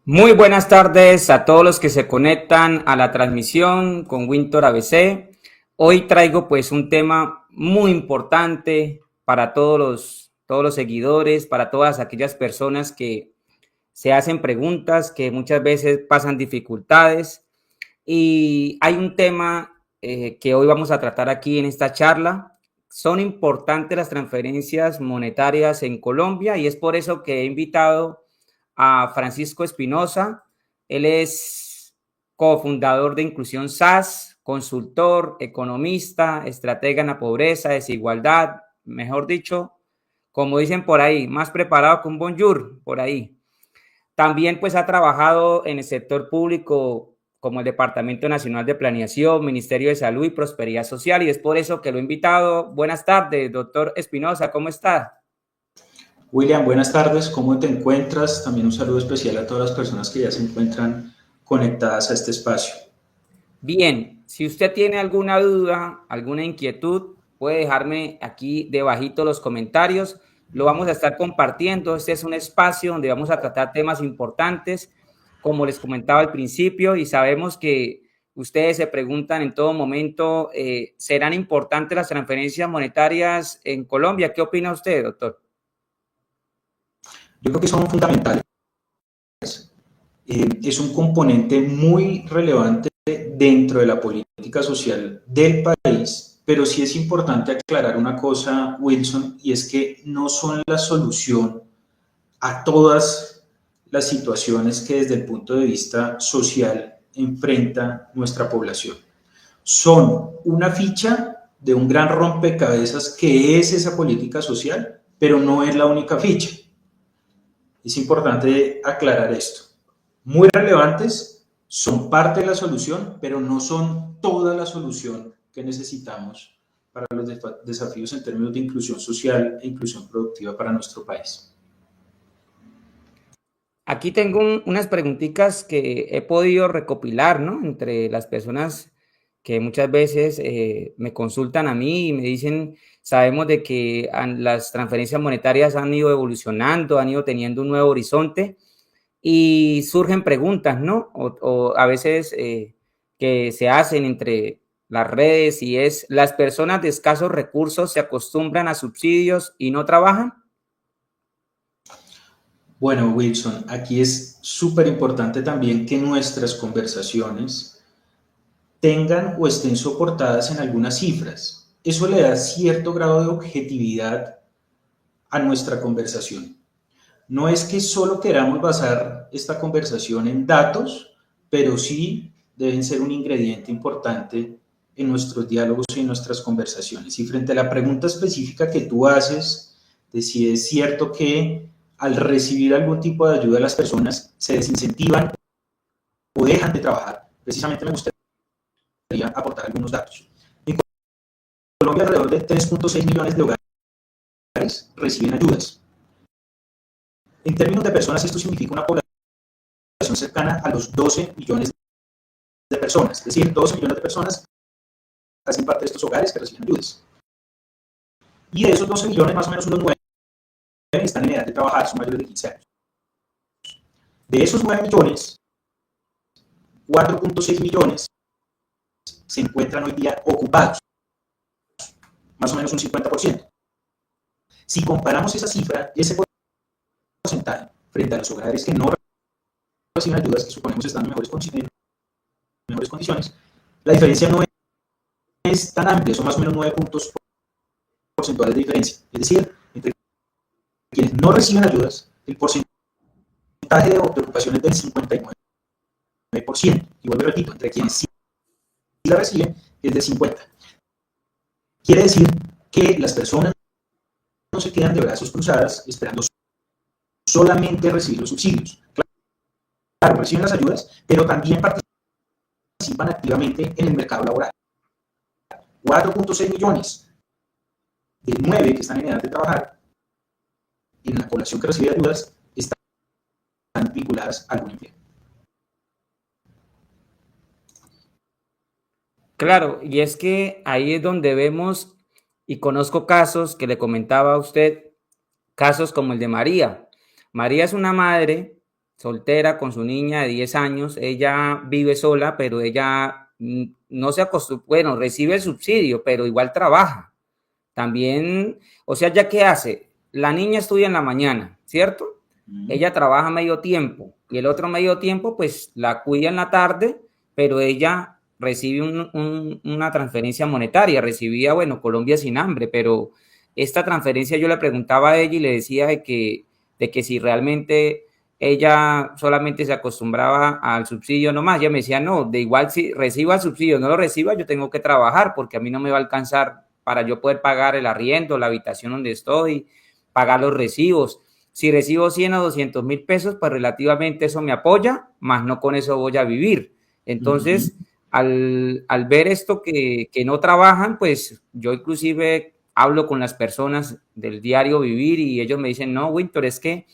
Muy buenas tardes a todos los que se conectan a la transmisión con Winter ABC. Hoy traigo pues un tema muy importante para todos los seguidores, para todas aquellas personas que se hacen preguntas, que muchas veces pasan dificultades. Y hay un tema que hoy vamos a tratar aquí en esta charla. Son importantes las transferencias monetarias en Colombia y es por eso que he invitado a Francisco Espinosa. Él es cofundador de Inclusión SAS, consultor, economista, estratega en la pobreza, desigualdad, mejor dicho, como dicen por ahí, más preparado que un bonjour, por ahí. También pues ha trabajado en el sector público como el Departamento Nacional de Planeación, Ministerio de Salud y Prosperidad Social, y es por eso que lo he invitado. Buenas tardes, doctor Espinosa, ¿cómo está? William, buenas tardes, ¿cómo te encuentras? También un saludo especial a todas las personas que ya se encuentran conectadas a este espacio. Bien, si usted tiene alguna duda, alguna inquietud, puede dejarme aquí debajito los comentarios. Lo vamos a estar compartiendo. Este es un espacio donde vamos a tratar temas importantes, como les comentaba al principio, y sabemos que ustedes se preguntan en todo momento, ¿serán importantes las transferencias monetarias en Colombia? ¿Qué opina usted, doctor? Yo creo que son fundamentales. Es un componente muy relevante dentro de la política social del país, pero sí es importante aclarar una cosa, Wilson, y es que no son la solución a todas las situaciones que desde el punto de vista social enfrenta nuestra población. Son una ficha de un gran rompecabezas que es esa política social, pero no es la única ficha. Es importante aclarar esto. Muy relevantes, son parte de la solución, pero no son toda la solución que necesitamos para los desafíos en términos de inclusión social e inclusión productiva para nuestro país. Aquí tengo unas preguntitas que he podido recopilar, ¿no? Entre las personas que muchas veces me consultan a mí y me dicen, sabemos de que las transferencias monetarias han ido evolucionando, han ido teniendo un nuevo horizonte y surgen preguntas, ¿no? O a veces que se hacen entre las redes y es, ¿las personas de escasos recursos se acostumbran a subsidios y no trabajan? Bueno, Wilson, aquí es súper importante también que nuestras conversaciones tengan o estén soportadas en algunas cifras. Eso le da cierto grado de objetividad a nuestra conversación. No es que solo queramos basar esta conversación en datos, pero sí deben ser un ingrediente importante en nuestros diálogos y en nuestras conversaciones. Y frente a la pregunta específica que tú haces de si es cierto que al recibir algún tipo de ayuda las personas se desincentivan o dejan de trabajar, precisamente me gustaría aportar algunos datos. En Colombia alrededor de 3.6 millones de hogares reciben ayudas. En términos de personas, esto significa una población cercana a los 12 millones de personas, es decir, 12 millones de personas hacen parte de estos hogares que reciben ayudas. Y de esos 12 millones, más o menos unos 9 están en edad de trabajar, son mayores de 15 años. De esos 9 millones, 4.6 millones se encuentran hoy día ocupados, más o menos un 50%. Si comparamos esa cifra, ese porcentaje, frente a los hogares que no reciben ayudas, que suponemos están en mejores condiciones, la diferencia no es tan amplia, son más o menos 9 puntos porcentuales de diferencia. Es decir, entre quienes no reciben ayudas, el porcentaje de ocupación es del 59%. Y vuelvo y repito, entre quienes sí la reciben es del 50%. Quiere decir que las personas no se quedan de brazos cruzadas esperando solamente recibir los subsidios. Claro, reciben las ayudas, pero también participan activamente en el mercado laboral. 4.6 millones de 9 que están en edad de trabajar en la población que recibe ayudas están vinculadas a algún empleo. Claro, y es que ahí es donde vemos y conozco casos que le comentaba a usted, casos como el de María. María es una madre soltera con su niña de 10 años, ella vive sola, pero ella no se acostumbra, bueno, recibe el subsidio, pero igual trabaja. También, o sea, ¿ya qué hace? La niña estudia en la mañana, ¿cierto? Ella trabaja medio tiempo y el otro medio tiempo, pues la cuida en la tarde, pero ella recibe una transferencia monetaria. Recibía, bueno, Colombia sin hambre, pero esta transferencia yo le preguntaba a ella y le decía de que si realmente ella solamente se acostumbraba al subsidio nomás. Ella me decía, no, de igual si reciba el subsidio o no lo reciba, yo tengo que trabajar porque a mí no me va a alcanzar para yo poder pagar el arriendo, la habitación donde estoy, pagar los recibos. Si recibo 100 o 200 mil pesos, pues relativamente eso me apoya, más no con eso voy a vivir. Entonces, al ver esto que no trabajan, pues yo inclusive hablo con las personas del diario vivir y ellos me dicen, no, Winter, es que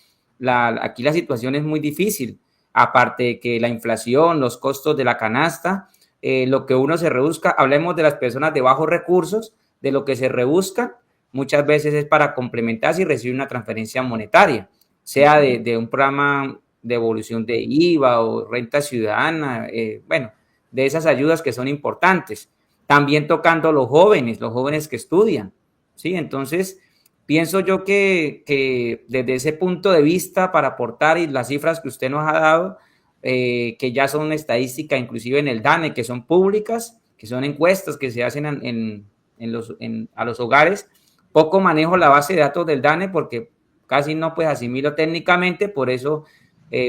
aquí la situación es muy difícil. Aparte de que la inflación, los costos de la canasta, lo que uno se rebusca, hablemos de las personas de bajos recursos, de lo que se rebusca muchas veces es para complementar si recibe una transferencia monetaria, sea de un programa de evolución de IVA o renta ciudadana, bueno, de esas ayudas que son importantes. También tocando los jóvenes que estudian, ¿sí? Entonces, pienso yo que desde ese punto de vista, para aportar y las cifras que usted nos ha dado, que ya son estadísticas, inclusive en el DANE, que son públicas, que son encuestas que se hacen a los hogares. Poco manejo la base de datos del DANE porque casi no pues asimilo técnicamente, por eso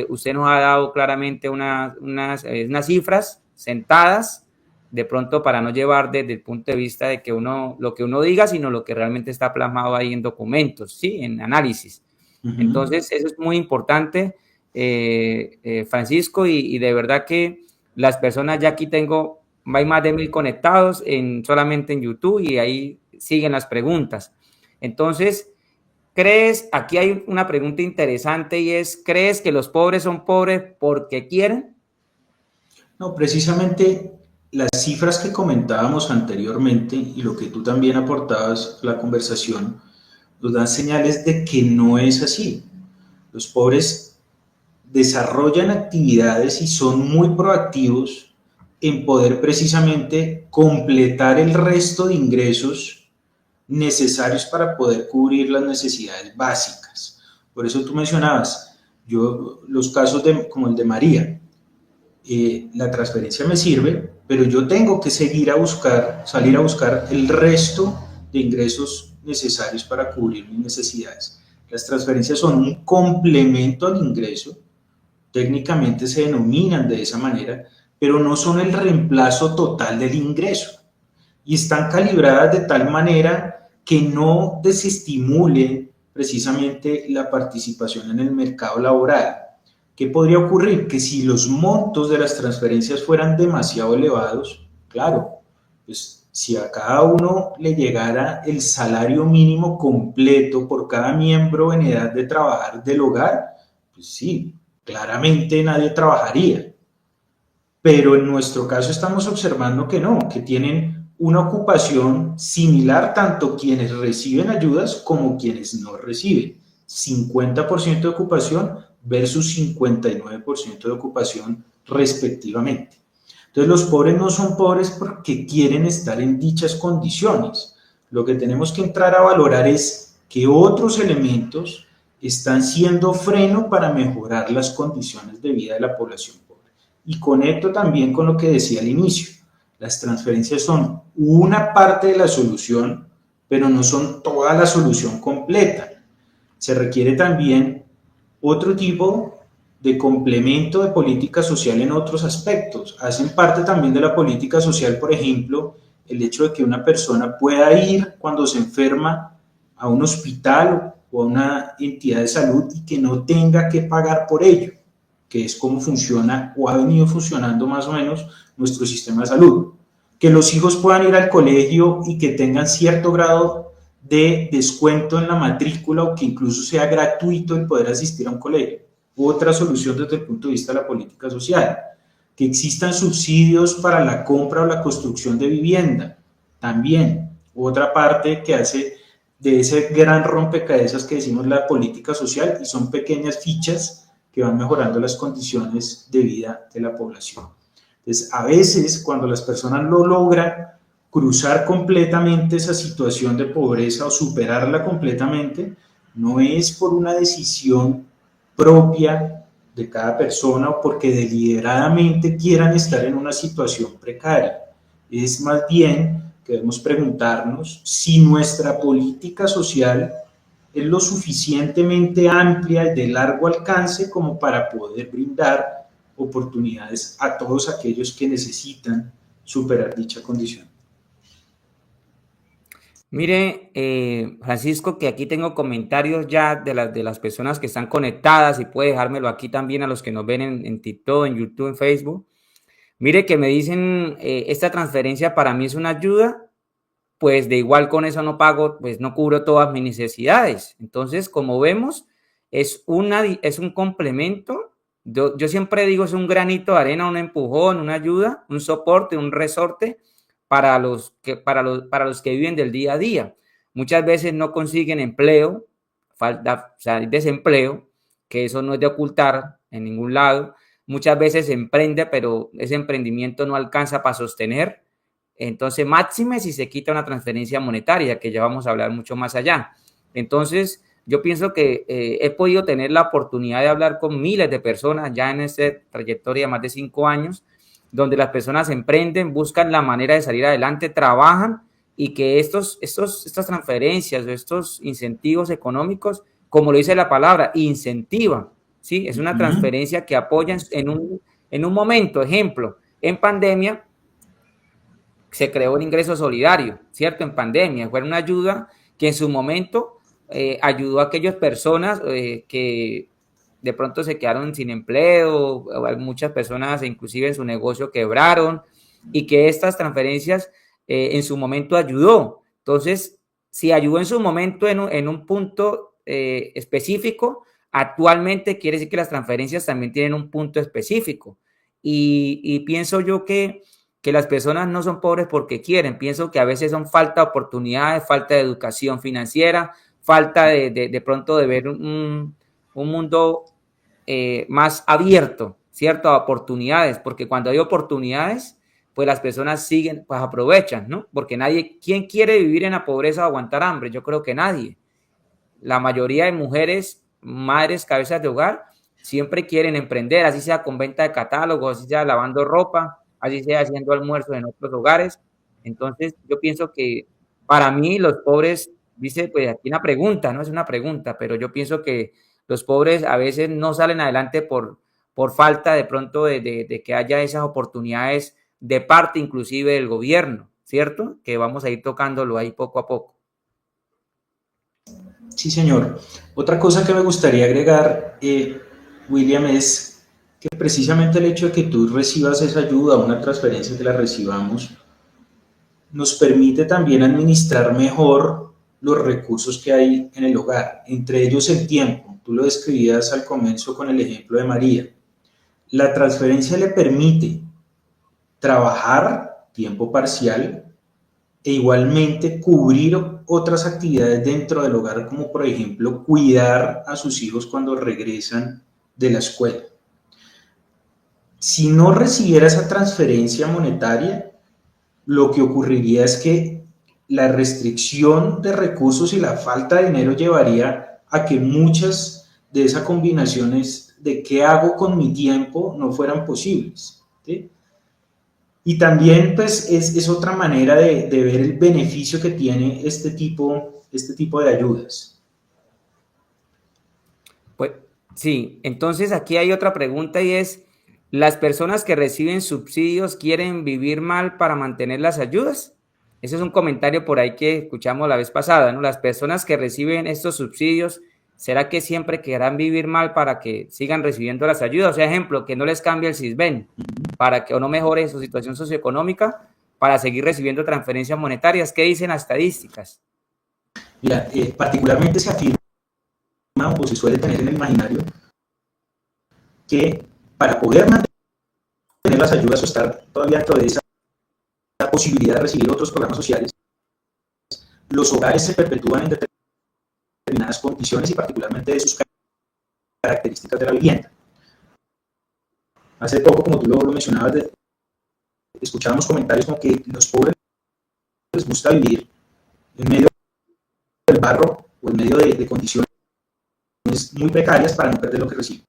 usted nos ha dado claramente unas cifras sentadas, de pronto para no llevar desde el punto de vista de que lo que uno diga, sino lo que realmente está plasmado ahí en documentos, ¿sí? En análisis. Entonces, eso es muy importante, Francisco, y de verdad que las personas, ya aquí hay más de 1000 conectados solamente en YouTube y ahí siguen las preguntas. Entonces, aquí hay una pregunta interesante y es, ¿crees que los pobres son pobres porque quieren? No, precisamente las cifras que comentábamos anteriormente y lo que tú también aportabas a la conversación nos dan señales de que no es así. Los pobres desarrollan actividades y son muy proactivos en poder precisamente completar el resto de ingresos necesarios para poder cubrir las necesidades básicas. Por eso tú mencionabas, los casos como el de María, la transferencia me sirve, pero yo tengo que salir a buscar el resto de ingresos necesarios para cubrir mis necesidades. Las transferencias son un complemento al ingreso, técnicamente se denominan de esa manera, pero no son el reemplazo total del ingreso y están calibradas de tal manera que no desestimulen precisamente la participación en el mercado laboral. ¿Qué podría ocurrir? Que si los montos de las transferencias fueran demasiado elevados, claro, pues si a cada uno le llegara el salario mínimo completo por cada miembro en edad de trabajar del hogar, pues sí, claramente nadie trabajaría. Pero en nuestro caso estamos observando que no, que tienen una ocupación similar tanto quienes reciben ayudas como quienes no reciben. 50% de ocupación versus 59% de ocupación respectivamente. Entonces los pobres no son pobres porque quieren estar en dichas condiciones. Lo que tenemos que entrar a valorar es que otros elementos están siendo freno para mejorar las condiciones de vida de la población pobre. Y conecto también con lo que decía al inicio. Las transferencias son una parte de la solución, pero no son toda la solución completa. Se requiere también otro tipo de complemento de política social en otros aspectos. Hacen parte también de la política social, por ejemplo, el hecho de que una persona pueda ir cuando se enferma a un hospital o a una entidad de salud y que no tenga que pagar por ello, que es como funciona o ha venido funcionando más o menos nuestro sistema de salud. Que los hijos puedan ir al colegio y que tengan cierto grado de descuento en la matrícula o que incluso sea gratuito el poder asistir a un colegio. Otra solución desde el punto de vista de la política social. Que existan subsidios para la compra o la construcción de vivienda. También otra parte que hace de ese gran rompecabezas que decimos la política social y son pequeñas fichas que van mejorando las condiciones de vida de la población. Entonces, a veces cuando las personas lo logran cruzar completamente esa situación de pobreza o superarla completamente, no es por una decisión propia de cada persona o porque deliberadamente quieran estar en una situación precaria. Es más bien que debemos preguntarnos si nuestra política social es lo suficientemente amplia y de largo alcance como para poder brindar oportunidades a todos aquellos que necesitan superar dicha condición. Mire, Francisco, que aquí tengo comentarios ya de las personas que están conectadas y puede dejármelo aquí también a los que nos ven en TikTok, en YouTube, en Facebook. Mire que me dicen, esta transferencia para mí es una ayuda, pues de igual con eso no pago, pues no cubro todas mis necesidades. Entonces, como vemos, es un complemento. Yo siempre digo, es un granito de arena, un empujón, una ayuda, un soporte, un resorte para los que viven del día a día. Muchas veces no consiguen empleo, falta, o sea, desempleo, que eso no es de ocultar en ningún lado. Muchas veces se emprende, pero ese emprendimiento no alcanza para sostener. Entonces, máxime si se quita una transferencia monetaria, que ya vamos a hablar mucho más allá. Entonces, yo pienso que he podido tener la oportunidad de hablar con miles de personas ya en esta trayectoria de más de 5 años, donde las personas emprenden, buscan la manera de salir adelante, trabajan y que estas transferencias o estos incentivos económicos, como lo dice la palabra, incentivan, ¿sí? Es una transferencia que apoya en un momento, ejemplo, en pandemia se creó un ingreso solidario, ¿cierto? En pandemia, fue una ayuda que en su momento ayudó a aquellas personas que de pronto se quedaron sin empleo, muchas personas inclusive en su negocio quebraron y que estas transferencias en su momento ayudó. Entonces, si ayudó en su momento en un punto específico, actualmente quiere decir que las transferencias también tienen un punto específico. Y pienso yo que las personas no son pobres porque quieren, pienso que a veces son falta de oportunidades, falta de educación financiera, falta de pronto de ver un mundo más abierto, ¿cierto? A oportunidades, porque cuando hay oportunidades, pues las personas siguen, pues aprovechan, ¿no? Porque nadie, ¿quién quiere vivir en la pobreza o aguantar hambre? Yo creo que nadie. La mayoría de mujeres, madres, cabezas de hogar, siempre quieren emprender, así sea con venta de catálogos, así sea lavando ropa, así sea haciendo almuerzos en otros hogares. Entonces, yo pienso que para mí los pobres, dice, pues aquí una pregunta, no es una pregunta, pero yo pienso que los pobres a veces no salen adelante por falta de pronto de que haya esas oportunidades de parte inclusive del gobierno, ¿cierto? Que vamos a ir tocándolo ahí poco a poco. Sí, señor. Otra cosa que me gustaría agregar, William, es que precisamente el hecho de que tú recibas esa ayuda, una transferencia que la recibamos, nos permite también administrar mejor los recursos que hay en el hogar, entre ellos el tiempo. Tú lo describías al comienzo con el ejemplo de María. La transferencia le permite trabajar tiempo parcial e igualmente cubrir otras actividades dentro del hogar, como por ejemplo cuidar a sus hijos cuando regresan de la escuela. Si no recibiera esa transferencia monetaria, lo que ocurriría es que la restricción de recursos y la falta de dinero llevaría a que muchas de esas combinaciones de qué hago con mi tiempo no fueran posibles, ¿sí? Y también pues es otra manera de ver el beneficio que tiene este tipo de ayudas. Pues sí, entonces aquí hay otra pregunta y es, ¿las personas que reciben subsidios quieren vivir mal para mantener las ayudas? Ese es un comentario por ahí que escuchamos la vez pasada, ¿no? Las personas que reciben estos subsidios, ¿será que siempre querrán vivir mal para que sigan recibiendo las ayudas? O sea, ejemplo, que no les cambie el Sisbén para que o no mejore su situación socioeconómica para seguir recibiendo transferencias monetarias. ¿Qué dicen las estadísticas? Mira, particularmente se afirma o se suele tener en el imaginario que para poder mantener las ayudas o estar todavía dentro de esa posibilidad de recibir otros programas sociales, los hogares se perpetúan en determinadas condiciones y particularmente de sus características de la vivienda. Hace poco, como tú lo mencionabas, escuchábamos comentarios como que los pobres les gusta vivir en medio del barro o en medio de condiciones muy precarias para no perder lo que reciben.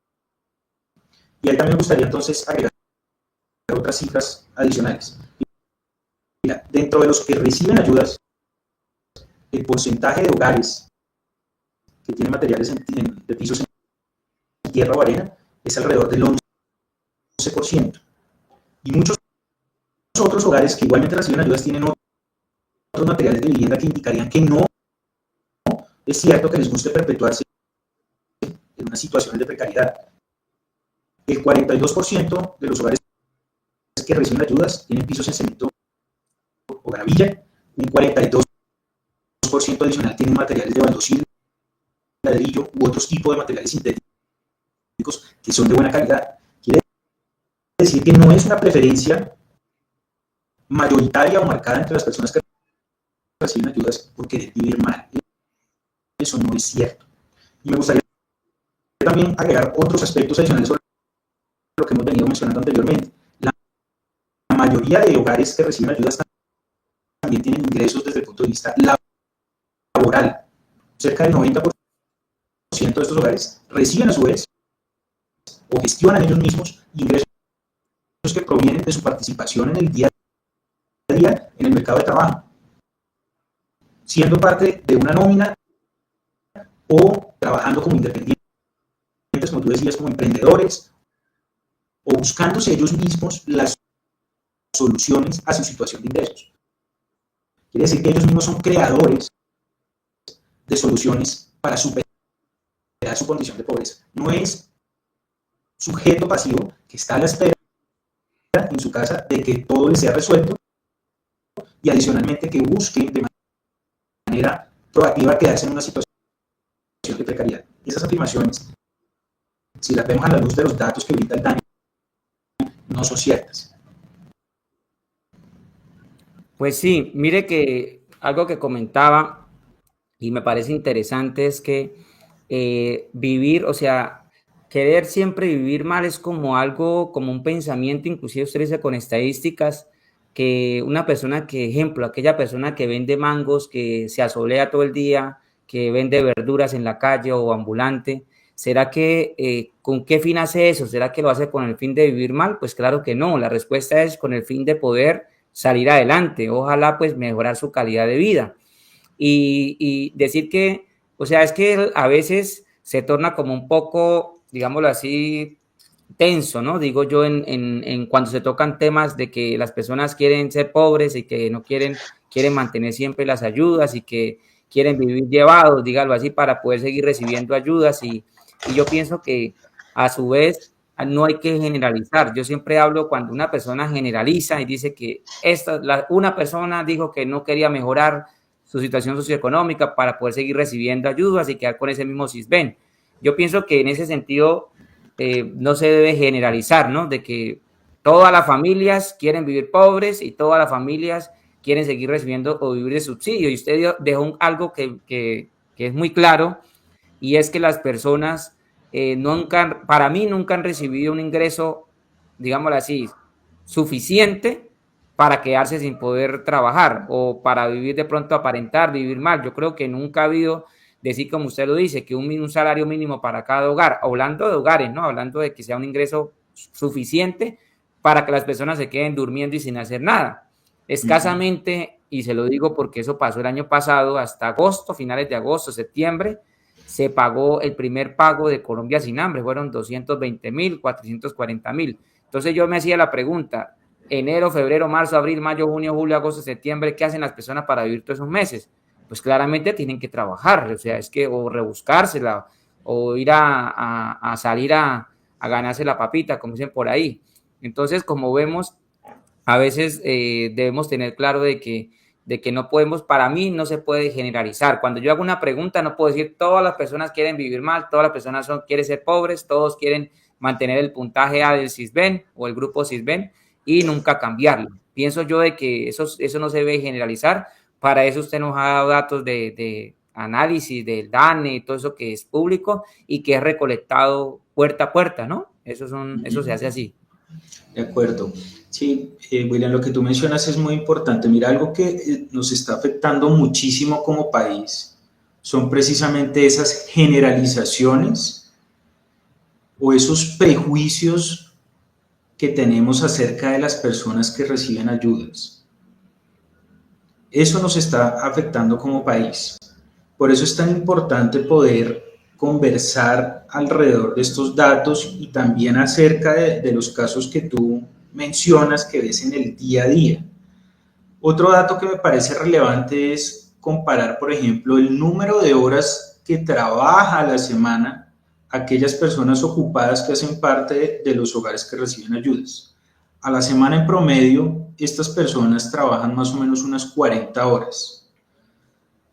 Y ahí también me gustaría entonces agregar otras cifras adicionales. Mira, dentro de los que reciben ayudas, el porcentaje de hogares que tienen materiales de pisos en tierra o arena es alrededor del 11%. Y muchos otros hogares que igualmente reciben ayudas tienen otros materiales de vivienda que indicarían que no es cierto que les guste perpetuarse en una situación de precariedad. El 42% de los hogares que reciben ayudas tienen pisos en cemento o gravilla, un 42% adicional tienen materiales de baldosín, ladrillo u otros tipos de materiales sintéticos que son de buena calidad. Quiere decir que no es una preferencia mayoritaria o marcada entre las personas que reciben ayudas por querer vivir mal. Eso no es cierto. Y me gustaría también agregar otros aspectos adicionales sobre lo que hemos venido mencionando anteriormente. La mayoría de hogares que reciben ayudas también tienen ingresos desde el punto de vista laboral. Cerca del 90% de estos hogares reciben a su vez o gestionan ellos mismos ingresos que provienen de su participación en el día a día en el mercado de trabajo, siendo parte de una nómina o trabajando como independientes, como tú decías, como emprendedores, o buscándose ellos mismos las soluciones a su situación de ingresos. Quiere decir que ellos mismos son creadores de soluciones para superar su condición de pobreza. No es sujeto pasivo que está a la espera en su casa de que todo le sea resuelto y adicionalmente que busque de manera proactiva quedarse en una situación de precariedad. Esas afirmaciones, si las vemos a la luz de los datos que brinda el DANE, no son ciertas. Pues sí, mire que algo que comentaba y me parece interesante es que vivir, o sea, querer siempre vivir mal es como algo, como un pensamiento, inclusive usted dice con estadísticas, que una persona que, ejemplo, aquella persona que vende mangos, que se asolea todo el día, que vende verduras en la calle o ambulante, ¿será que con qué fin hace eso? ¿Será que lo hace con el fin de vivir mal? Pues claro que no, la respuesta es con el fin de poder salir adelante, ojalá pues mejorar su calidad de vida. Y decir que, o sea, es que a veces se torna como un poco, digámoslo así, tenso, ¿no? Digo yo, en cuando se tocan temas de que las personas quieren ser pobres y que no quieren mantener siempre las ayudas y que quieren vivir llevados, dígalo así, para poder seguir recibiendo ayudas. Y yo pienso que a su vez no hay que generalizar. Yo siempre hablo cuando una persona generaliza y dice que una persona dijo que no quería mejorar su situación socioeconómica para poder seguir recibiendo ayudas y quedar con ese mismo CISBEN. Yo pienso que en ese sentido no se debe generalizar, ¿no? De que todas las familias quieren vivir pobres y todas las familias quieren seguir recibiendo o vivir de subsidio. Y usted dejó algo que es muy claro, y es que las personas nunca, para mí, nunca han recibido un ingreso, digámoslo así, suficiente para quedarse sin poder trabajar o para vivir de pronto aparentar, vivir mal. Yo creo que nunca ha habido, decir como usted lo dice, que un salario mínimo para cada hogar, hablando de hogares, ¿no? Hablando de que sea un ingreso suficiente para que las personas se queden durmiendo y sin hacer nada. Escasamente, y se lo digo porque eso pasó el año pasado, hasta agosto, finales de agosto, septiembre, se pagó el primer pago de Colombia Sin Hambre, fueron 220.000, 440.000. Entonces yo me hacía la pregunta, enero, febrero, marzo, abril, mayo, junio, julio, agosto, septiembre, ¿qué hacen las personas para vivir todos esos meses? Pues claramente tienen que trabajar, o sea, es que o rebuscársela o ir a salir a ganarse la papita, como dicen por ahí. Entonces, como vemos, a veces debemos tener claro de que no podemos, para mí no se puede generalizar. Cuando yo hago una pregunta no puedo decir todas las personas quieren vivir mal, todas las personas quieren ser pobres, todos quieren mantener el puntaje A del CISBEN o el grupo CISBEN y nunca cambiarlo. Pienso yo de que eso no se debe generalizar. Para eso usted nos ha dado datos de análisis del DANE, todo eso que es público y que es recolectado puerta a puerta, ¿no? Eso se hace así. De acuerdo. Sí, William, lo que tú mencionas es muy importante. Mira, algo que nos está afectando muchísimo como país son precisamente esas generalizaciones o esos prejuicios que tenemos acerca de las personas que reciben ayudas. Eso nos está afectando como país. Por eso es tan importante poder conversar alrededor de estos datos y también acerca de los casos que tú mencionas que ves en el día a día. Otro dato que me parece relevante es comparar, por ejemplo, el número de horas que trabaja a la semana aquellas personas ocupadas que hacen parte de los hogares que reciben ayudas. A la semana en promedio, estas personas trabajan más o menos unas 40 horas.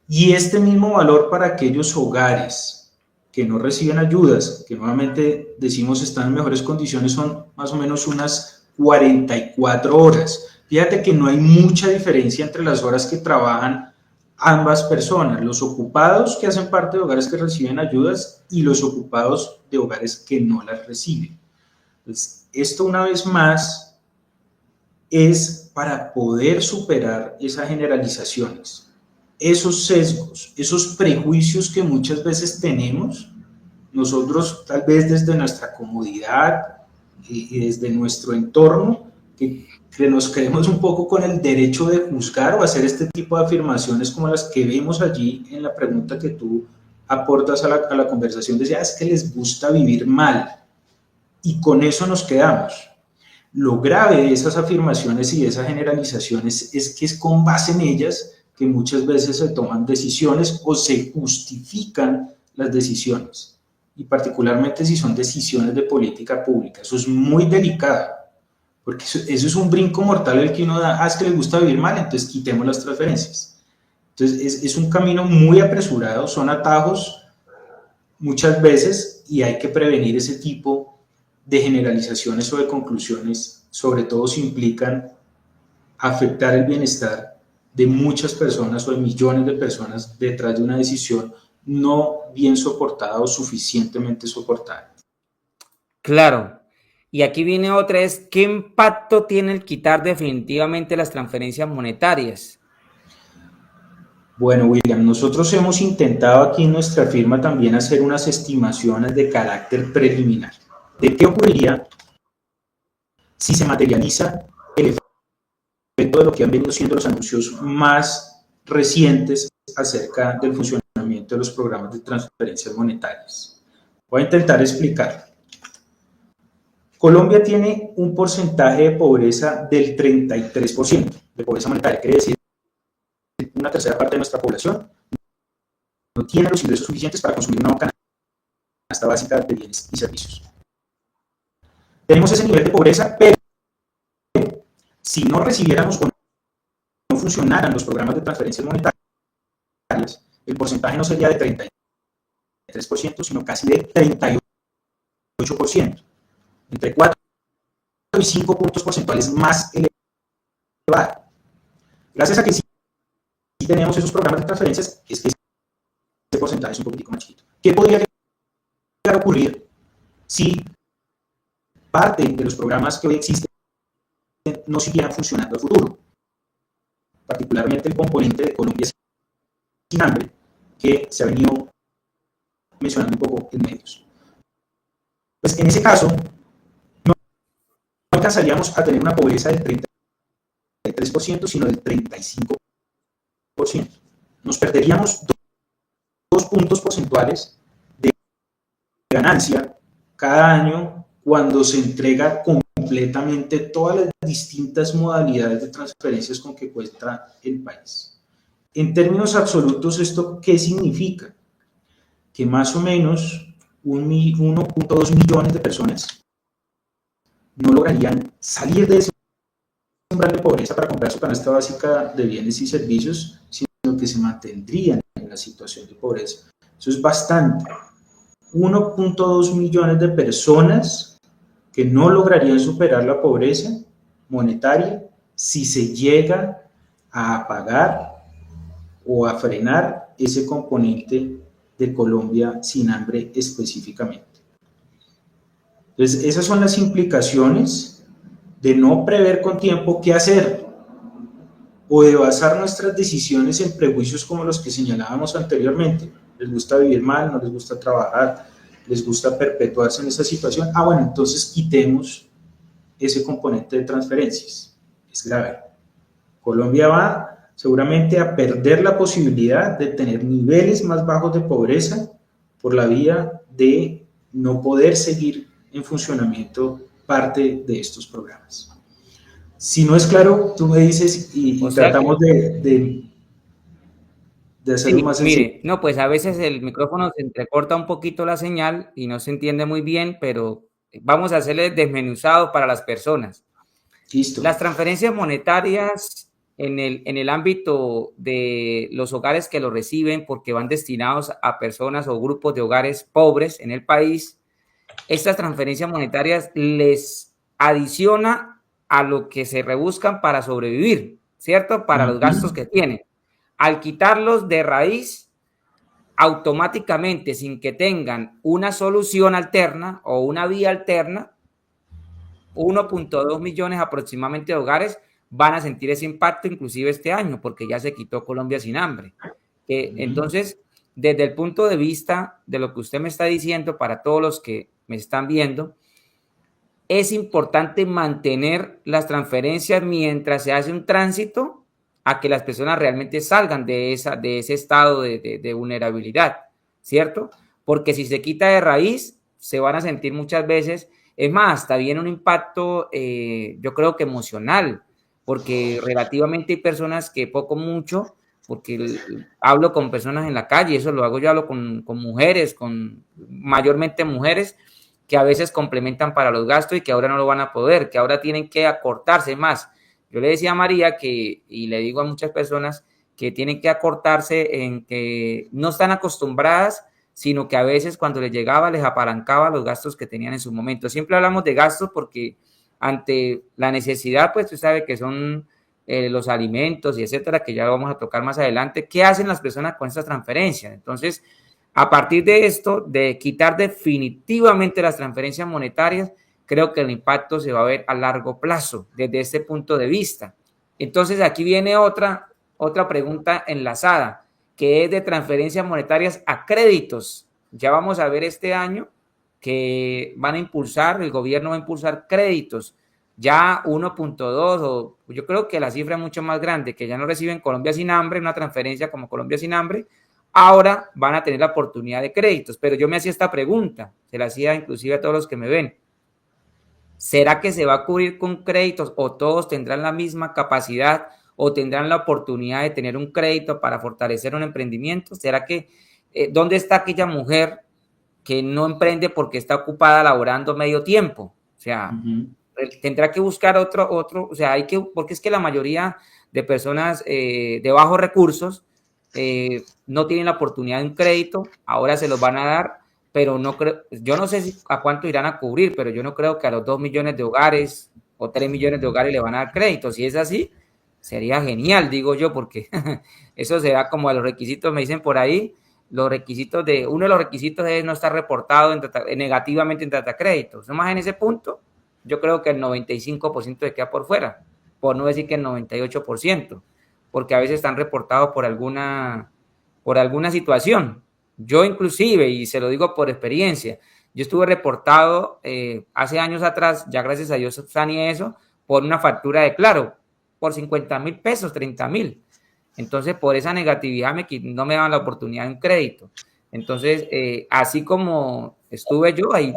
Y este mismo valor para aquellos hogares que no reciben ayudas, que nuevamente decimos están en mejores condiciones, son más o menos unas 44 horas. Fíjate que no hay mucha diferencia entre las horas que trabajan ambas personas, los ocupados que hacen parte de hogares que reciben ayudas y los ocupados de hogares que no las reciben. Entonces, esto una vez más es para poder superar esas generalizaciones, esos sesgos, esos prejuicios que muchas veces tenemos, nosotros tal vez desde nuestra comodidad y desde nuestro entorno, que nos creemos un poco con el derecho de juzgar o hacer este tipo de afirmaciones como las que vemos allí en la pregunta que tú aportas a la conversación, decía, es que les gusta vivir mal, y con eso nos quedamos. Lo grave de esas afirmaciones y de esas generalizaciones es que es con base en ellas que muchas veces se toman decisiones o se justifican las decisiones, y particularmente si son decisiones de política pública. Eso es muy delicado, porque eso es un brinco mortal el que uno da, es que les gusta vivir mal, entonces quitemos las transferencias. Entonces es un camino muy apresurado, son atajos muchas veces y hay que prevenir ese tipo de generalizaciones o de conclusiones, sobre todo si implican afectar el bienestar de muchas personas o de millones de personas detrás de una decisión no bien soportada o suficientemente soportada. Claro. Y aquí viene otra, es ¿qué impacto tiene el quitar definitivamente las transferencias monetarias? Bueno, William, nosotros hemos intentado aquí en nuestra firma también hacer unas estimaciones de carácter preliminar de qué ocurriría si se materializa el efecto de lo que han venido siendo los anuncios más recientes acerca del funcionamiento de los programas de transferencias monetarias. Voy a intentar explicar. Colombia tiene un porcentaje de pobreza del 33% de pobreza monetaria, quiere decir una tercera parte de nuestra población no tiene los ingresos suficientes para consumir una canasta básica de bienes y servicios. Tenemos ese nivel de pobreza, pero si no recibiéramos o no funcionaran los programas de transferencias monetarias, el porcentaje no sería de 33%, sino casi de 38%, entre 4 y 5 puntos porcentuales más elevado. Gracias a que sí tenemos esos programas de transferencias, es que ese porcentaje es un poquitico más chiquito. ¿Qué podría llegar a ocurrir si parte de los programas que hoy existen no siguieran funcionando al futuro? Particularmente el componente de Colombia sin hambre, que se ha venido mencionando un poco en medios. Pues en ese caso, no alcanzaríamos a tener una pobreza del 33%, sino del 35%. Nos perderíamos 2 puntos porcentuales de ganancia cada año cuando se entrega completamente todas las distintas modalidades de transferencias con que cuenta el país. En términos absolutos, ¿esto qué significa? Que más o menos 1.2 millones de personas no lograrían salir de ese umbral de pobreza para comprar su canasta básica de bienes y servicios, sino que se mantendrían en la situación de pobreza. Eso es bastante. 1.2 millones de personas que no lograrían superar la pobreza monetaria si se llega a apagar o a frenar ese componente de Colombia sin hambre específicamente. Entonces, esas son las implicaciones de no prever con tiempo qué hacer o de basar nuestras decisiones en prejuicios como los que señalábamos anteriormente. Les gusta vivir mal, no les gusta trabajar, les gusta perpetuarse en esa situación. Ah, bueno, entonces quitemos ese componente de transferencias. Es grave. Colombia va seguramente a perder la posibilidad de tener niveles más bajos de pobreza por la vía de no poder seguir en funcionamiento parte de estos programas. Si no es claro, tú me dices y tratamos de hacerlo Sí, más sencillo. mire, no, pues a veces el micrófono se entrecorta un poquito la señal y no se entiende muy bien, pero vamos a hacerle desmenuzado para las personas. Listo. Las transferencias monetarias en el ámbito de los hogares que lo reciben, porque van destinados a personas o grupos de hogares pobres en el país, estas transferencias monetarias les adiciona a lo que se rebuscan para sobrevivir, ¿cierto? Para los gastos que tienen. Al quitarlos de raíz, automáticamente, sin que tengan una solución alterna o una vía alterna, 1.2 millones aproximadamente de hogares van a sentir ese impacto inclusive este año, porque ya se quitó Colombia sin hambre. Entonces, desde el punto de vista de lo que usted me está diciendo, para todos los que me están viendo, es importante mantener las transferencias mientras se hace un tránsito a que las personas realmente salgan de ese estado de vulnerabilidad, ¿cierto? Porque si se quita de raíz, se van a sentir muchas veces, es más, hasta viene un impacto, yo creo que emocional, porque relativamente hay personas que poco mucho, porque hablo con personas en la calle, eso lo hago yo, hablo con mujeres, mayormente mujeres, que a veces complementan para los gastos y que ahora no lo van a poder, que ahora tienen que acortarse más. Yo le decía a María y le digo a muchas personas que tienen que acortarse en que no están acostumbradas, sino que a veces cuando les llegaba les apalancaba los gastos que tenían en su momento. Siempre hablamos de gastos porque ante la necesidad, pues tú sabes que son los alimentos y etcétera, que ya vamos a tocar más adelante. ¿Qué hacen las personas con estas transferencias? Entonces, a partir de esto, de quitar definitivamente las transferencias monetarias, creo que el impacto se va a ver a largo plazo desde este punto de vista. Entonces, aquí viene otra pregunta enlazada, que es de transferencias monetarias a créditos. Ya vamos a ver este año que van a impulsar, el gobierno va a impulsar créditos, ya 1.2 o yo creo que la cifra es mucho más grande, que ya no reciben Colombia sin hambre, una transferencia como Colombia sin hambre, ahora van a tener la oportunidad de créditos. Pero yo me hacía esta pregunta, se la hacía inclusive a todos los que me ven. ¿Será que se va a cubrir con créditos o todos tendrán la misma capacidad o tendrán la oportunidad de tener un crédito para fortalecer un emprendimiento? ¿Será que dónde está aquella mujer que no emprende porque está ocupada laborando medio tiempo? O sea, tendrá que buscar otro, o sea, porque es que la mayoría de personas de bajos recursos no tienen la oportunidad de un crédito, ahora se los van a dar, pero no creo, yo no sé a cuánto irán a cubrir, pero yo no creo que a los 2 millones de hogares o 3 millones de hogares le van a dar crédito. Si es así, sería genial, digo yo, porque eso será como a los requisitos, me dicen por ahí, uno de los requisitos es no estar reportado negativamente en Datacréditos. Nomás en ese punto, yo creo que el 95% queda por fuera, por no decir que el 98%, porque a veces están reportados por alguna situación. Yo inclusive, y se lo digo por experiencia, yo estuve reportado hace años atrás, ya gracias a Dios saneé eso, por una factura de Claro, por 50,000 pesos, 30,000. Entonces, por esa negatividad no me daban la oportunidad de un crédito. Entonces, así como estuve yo, ahí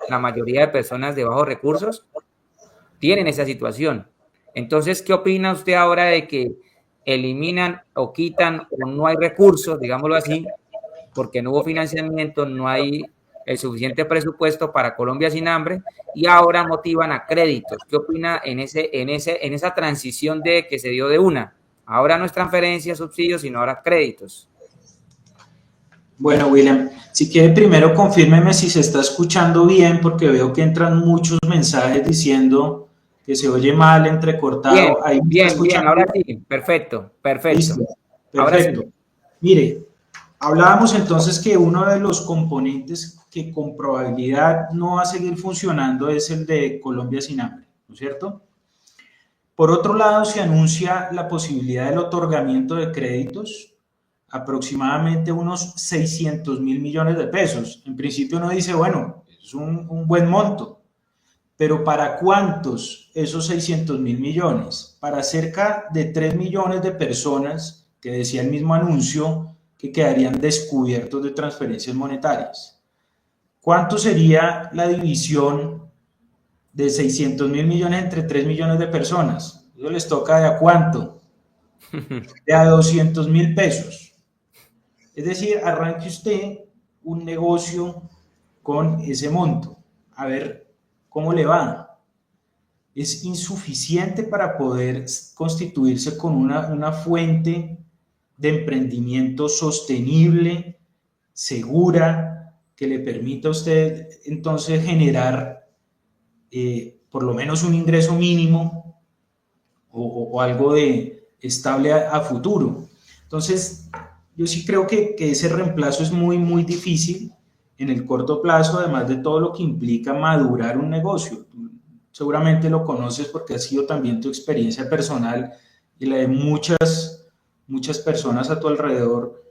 la mayoría de personas de bajos recursos tienen esa situación. Entonces, ¿qué opina usted ahora de que eliminan o quitan o no hay recursos, digámoslo así, porque no hubo financiamiento, no hay el suficiente presupuesto para Colombia sin hambre y ahora motivan a créditos? ¿Qué opina en esa transición de que se dio de una? Ahora no es transferencia, subsidios, sino ahora créditos. Bueno, William, si quiere primero confírmeme si se está escuchando bien, porque veo que entran muchos mensajes diciendo que se oye mal, entrecortado. Bien, bien, ahora sí, perfecto. Listo, Ahora sí. perfecto. Mire, hablábamos entonces que uno de los componentes que con probabilidad no va a seguir funcionando es el de Colombia sin hambre, ¿no es cierto? Por otro lado, se anuncia la posibilidad del otorgamiento de créditos, aproximadamente unos 600.000 millones de pesos. En principio uno dice, bueno, es un buen monto, pero ¿para cuántos esos 600.000 millones? Para cerca de 3 millones de personas, que decía el mismo anuncio, que quedarían descubiertos de transferencias monetarias. ¿Cuánto sería la división de 600.000 millones entre 3 millones de personas? Eso les toca de a cuánto, de a 200.000 pesos. Es decir, arranque usted un negocio con ese monto, a ver cómo le va. Es insuficiente para poder constituirse con una fuente de emprendimiento sostenible, segura, que le permita a usted entonces generar por lo menos un ingreso mínimo o algo de estable a futuro. Entonces, yo sí creo que ese reemplazo es muy, muy difícil en el corto plazo, además de todo lo que implica madurar un negocio. Seguramente lo conoces porque ha sido también tu experiencia personal y la de muchas personas a tu alrededor.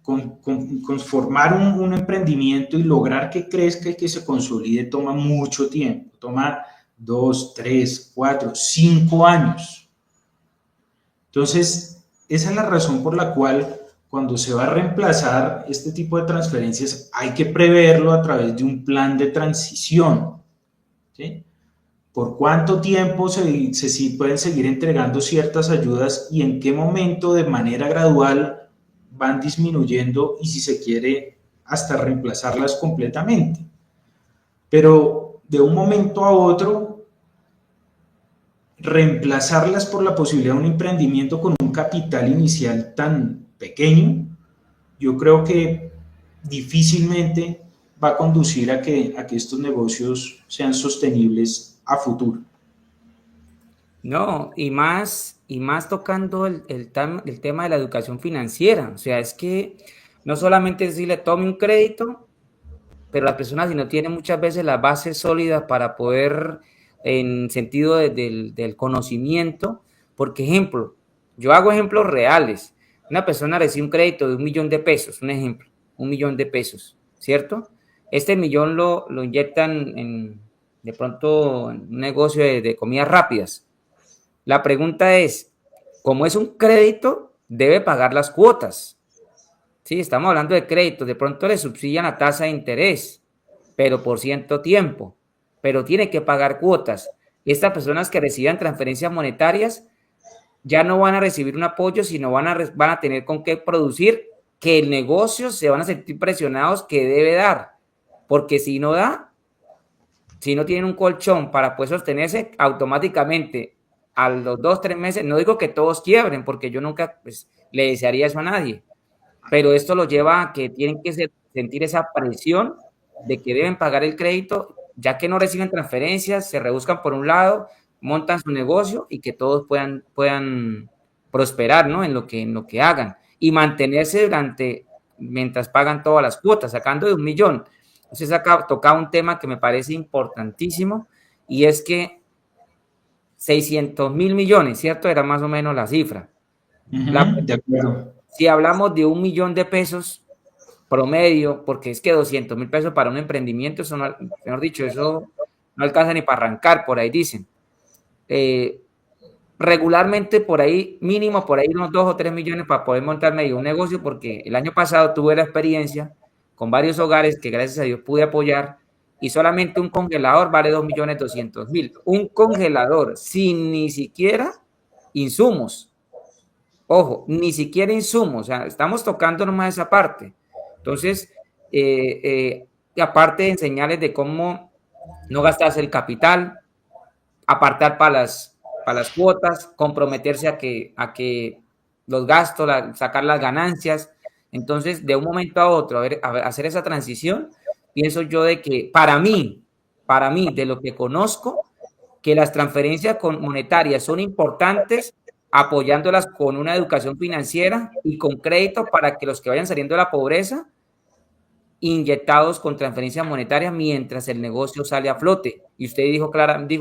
Con formar un emprendimiento y lograr que crezca y que se consolide toma mucho tiempo, toma 2, 3, 4, 5 años. Entonces, esa es la razón por la cual cuando se va a reemplazar este tipo de transferencias hay que preverlo a través de un plan de transición, ¿sí? ¿Por cuánto tiempo se pueden seguir entregando ciertas ayudas y en qué momento de manera gradual van disminuyendo y si se quiere hasta reemplazarlas completamente? Pero de un momento a otro, reemplazarlas por la posibilidad de un emprendimiento con un capital inicial tan pequeño, yo creo que difícilmente va a conducir a que estos negocios sean sostenibles a futuro. No, y más tocando el tema de la educación financiera. O sea, es que no solamente decirle tome un crédito, pero la persona si no tiene muchas veces las bases sólidas para poder, en sentido del conocimiento, porque ejemplo, yo hago ejemplos reales. Una persona recibe un crédito de 1 millón de pesos, un ejemplo, 1 millón de pesos, ¿cierto? Este millón lo inyectan de pronto en un negocio de comidas rápidas. La pregunta es, como es un crédito, debe pagar las cuotas. Sí, estamos hablando de crédito, de pronto le subsidian la tasa de interés, pero por cierto tiempo, pero tiene que pagar cuotas. Estas personas que reciban transferencias monetarias ya no van a recibir un apoyo, sino van a tener con qué producir, que el negocio se van a sentir presionados que debe dar, porque si no da, si no tienen un colchón para poder sostenerse, automáticamente a los 2, 3 meses, no digo que todos quiebren, porque yo nunca pues, le desearía eso a nadie, pero esto lo lleva a que tienen que sentir esa presión de que deben pagar el crédito, ya que no reciben transferencias, se rebuscan por un lado, montan su negocio y que todos puedan prosperar, ¿no? En lo que hagan y mantenerse mientras pagan todas las cuotas, sacando de 1 millón. Entonces acá tocaba un tema que me parece importantísimo y es que 600.000 millones, ¿cierto? Era más o menos la cifra. De acuerdo. Si hablamos de 1 millón de pesos promedio, porque es que 200.000 pesos para un emprendimiento, eso no, mejor dicho, eso no alcanza ni para arrancar, por ahí dicen. Regularmente por ahí, mínimo por ahí unos 2 o 3 millones para poder montarme un negocio, porque el año pasado tuve la experiencia con varios hogares que gracias a Dios pude apoyar y solamente un congelador vale 2.200.000. Un congelador sin ni siquiera insumos. Ojo, ni siquiera insumos, o sea, estamos tocando nomás esa parte. Entonces, aparte de enseñarles de cómo no gastarse el capital, apartar para las cuotas, comprometerse a que los gastos, sacar las ganancias. Entonces, de un momento a otro, hacer esa transición, pienso yo de que para mí, de lo que conozco, que las transferencias monetarias son importantes, apoyándolas con una educación financiera y con crédito para que los que vayan saliendo de la pobreza inyectados con transferencias monetarias mientras el negocio sale a flote. Y usted dijo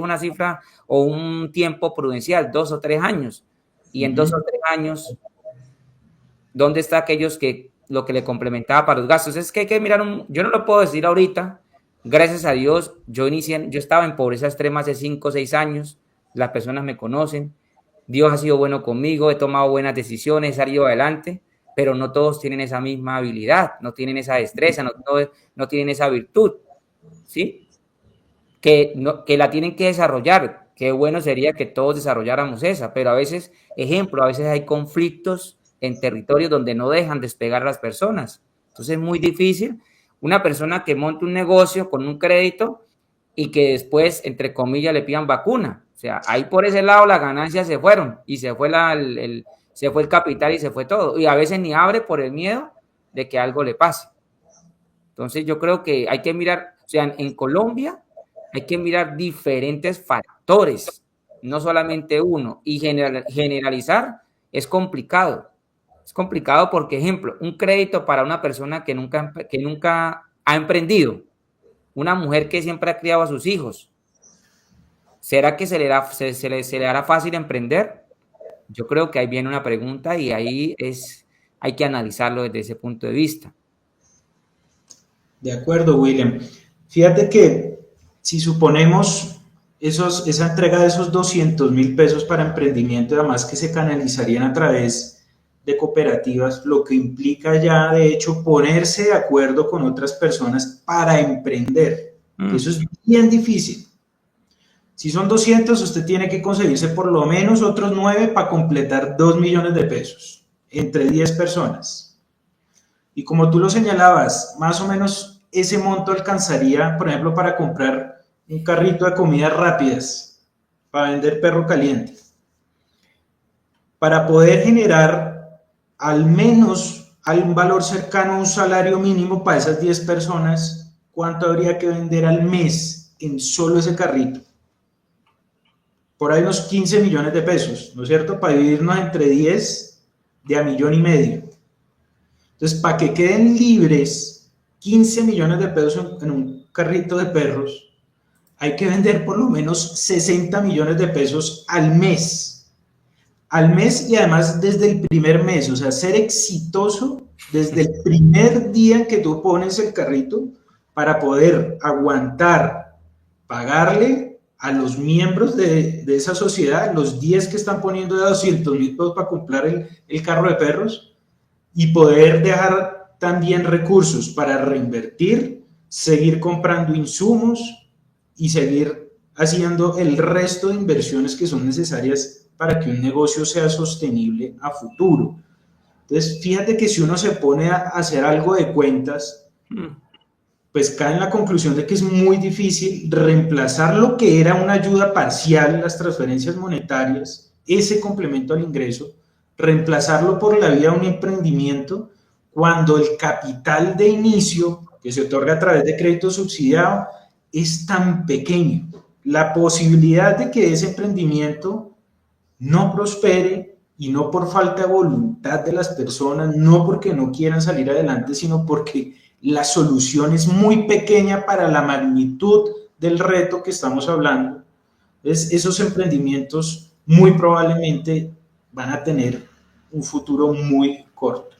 una cifra o un tiempo prudencial, 2 o 3 años. Y en 2 o 3 años, ¿dónde está aquellos que lo que le complementaba para los gastos? Es que hay que mirar, yo no lo puedo decir ahorita, gracias a Dios, yo estaba en pobreza extrema hace 5 o 6 años, las personas me conocen, Dios ha sido bueno conmigo, he tomado buenas decisiones, he salido adelante, pero no todos tienen esa misma habilidad, no tienen esa destreza, no tienen esa virtud, ¿sí? Que la tienen que desarrollar. Qué bueno sería que todos desarrolláramos esa, pero a veces, ejemplo, a veces hay conflictos en territorios donde no dejan despegar a las personas. Entonces es muy difícil una persona que monte un negocio con un crédito y que después, entre comillas, le pidan vacuna. O sea, ahí por ese lado las ganancias se fueron y se fue, se fue el capital y se fue todo. Y a veces ni abre por el miedo de que algo le pase. Entonces yo creo que hay que mirar, o sea, en Colombia hay que mirar diferentes factores, no solamente uno, y generalizar es complicado. Es complicado porque, ejemplo, un crédito para una persona que nunca ha emprendido, una mujer que siempre ha criado a sus hijos, ¿será que se le hará fácil emprender? Yo creo que ahí viene una pregunta y hay que analizarlo desde ese punto de vista. De acuerdo, William. Fíjate que si suponemos esa entrega de esos 200.000 pesos para emprendimiento, además que se canalizarían a través de cooperativas, lo que implica ya, de hecho, ponerse de acuerdo con otras personas para emprender. Eso es bien difícil. Si son 200, usted tiene que conseguirse por lo menos otros 9 para completar 2 millones de pesos entre 10 personas. Y como tú lo señalabas, más o menos ese monto alcanzaría, por ejemplo, para comprar un carrito de comidas rápidas, para vender perro caliente. Para poder generar al menos un valor cercano a un salario mínimo para esas 10 personas, ¿cuánto habría que vender al mes en solo ese carrito? Por ahí unos 15 millones de pesos, ¿no es cierto? Para dividirnos entre 10 de a 1,5 millones. Entonces, para que queden libres 15 millones de pesos en un carrito de perros, hay que vender por lo menos 60 millones de pesos al mes. Al mes y además desde el primer mes, o sea, ser exitoso desde el primer día en que tú pones el carrito para poder aguantar, pagarle a los miembros de esa sociedad, los 10 que están poniendo de 200.000 pesos para comprar el carro de perros, y poder dejar también recursos para reinvertir, seguir comprando insumos y seguir haciendo el resto de inversiones que son necesarias para que un negocio sea sostenible a futuro. Entonces, fíjate que si uno se pone a hacer algo de cuentas, pues cae en la conclusión de que es muy difícil reemplazar lo que era una ayuda parcial, las transferencias monetarias, ese complemento al ingreso, reemplazarlo por la vía de un emprendimiento cuando el capital de inicio que se otorga a través de crédito subsidiado es tan pequeño. La posibilidad de que ese emprendimiento no prospere, y no por falta de voluntad de las personas, no porque no quieran salir adelante, sino porque la solución es muy pequeña para la magnitud del reto que estamos hablando. Entonces, esos emprendimientos muy probablemente van a tener un futuro muy corto.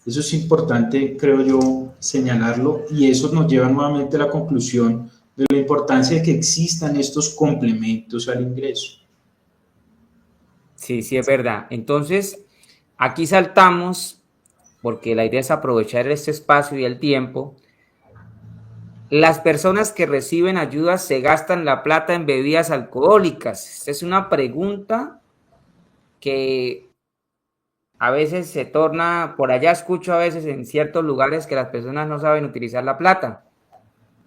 Eso es importante, creo yo, señalarlo, y eso nos lleva nuevamente a la conclusión de la importancia de que existan estos complementos al ingreso. Sí, sí, es verdad. Entonces, aquí saltamos, porque la idea es aprovechar este espacio y el tiempo. Las personas que reciben ayuda se gastan la plata en bebidas alcohólicas. Esta es una pregunta que a veces se torna, por allá escucho a veces en ciertos lugares que las personas no saben utilizar la plata.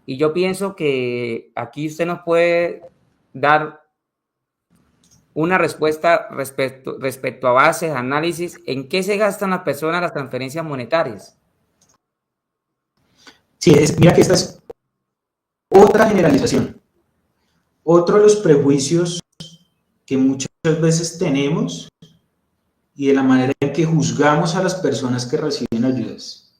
Y yo pienso que aquí usted nos puede dar una respuesta respecto a bases, análisis, ¿en qué se gastan las personas las transferencias monetarias? Sí, mira que esta es otra generalización, otro de los prejuicios que muchas veces tenemos y de la manera en que juzgamos a las personas que reciben ayudas.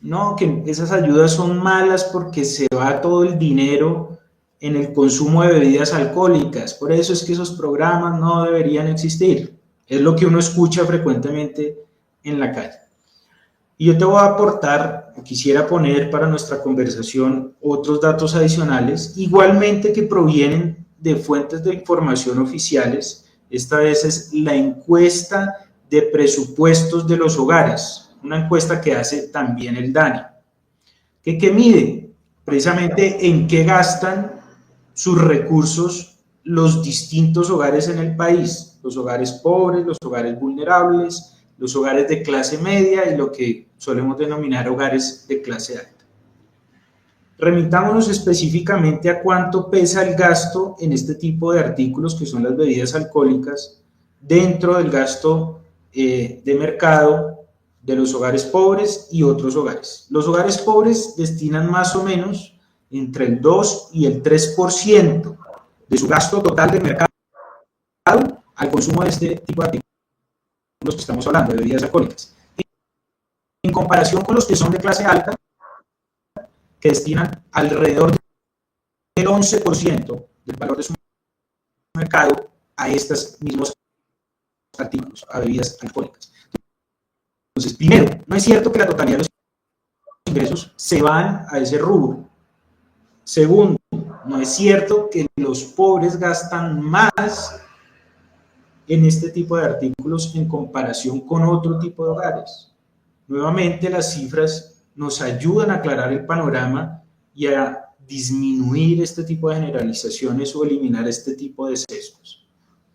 no, que esas ayudas son malas porque se va todo el dinero en el consumo de bebidas alcohólicas, por eso es que esos programas no deberían existir. Es lo que uno escucha frecuentemente en la calle. Y yo te voy a aportar, quisiera poner para nuestra conversación otros datos adicionales, igualmente que provienen de fuentes de información oficiales. Esta vez es la encuesta de presupuestos de los hogares, una encuesta que hace también el DANE, que mide precisamente en qué gastan sus recursos los distintos hogares en el país, los hogares pobres, los hogares vulnerables, los hogares de clase media y lo que solemos denominar hogares de clase alta. Remitámonos específicamente a cuánto pesa el gasto en este tipo de artículos que son las bebidas alcohólicas dentro del gasto de mercado de los hogares pobres y otros hogares. Los hogares pobres destinan más o menos entre el 2 y el 3% de su gasto total de mercado al consumo de este tipo de artículos que estamos hablando, de bebidas alcohólicas. En comparación con los que son de clase alta, que destinan alrededor del 11% del valor de su mercado a estos mismos artículos, a bebidas alcohólicas. Entonces, primero, no es cierto que la totalidad de los ingresos se van a ese rubro. Segundo, no es cierto que los pobres gastan más en este tipo de artículos en comparación con otro tipo de hogares. Nuevamente, las cifras nos ayudan a aclarar el panorama y a disminuir este tipo de generalizaciones o eliminar este tipo de sesgos.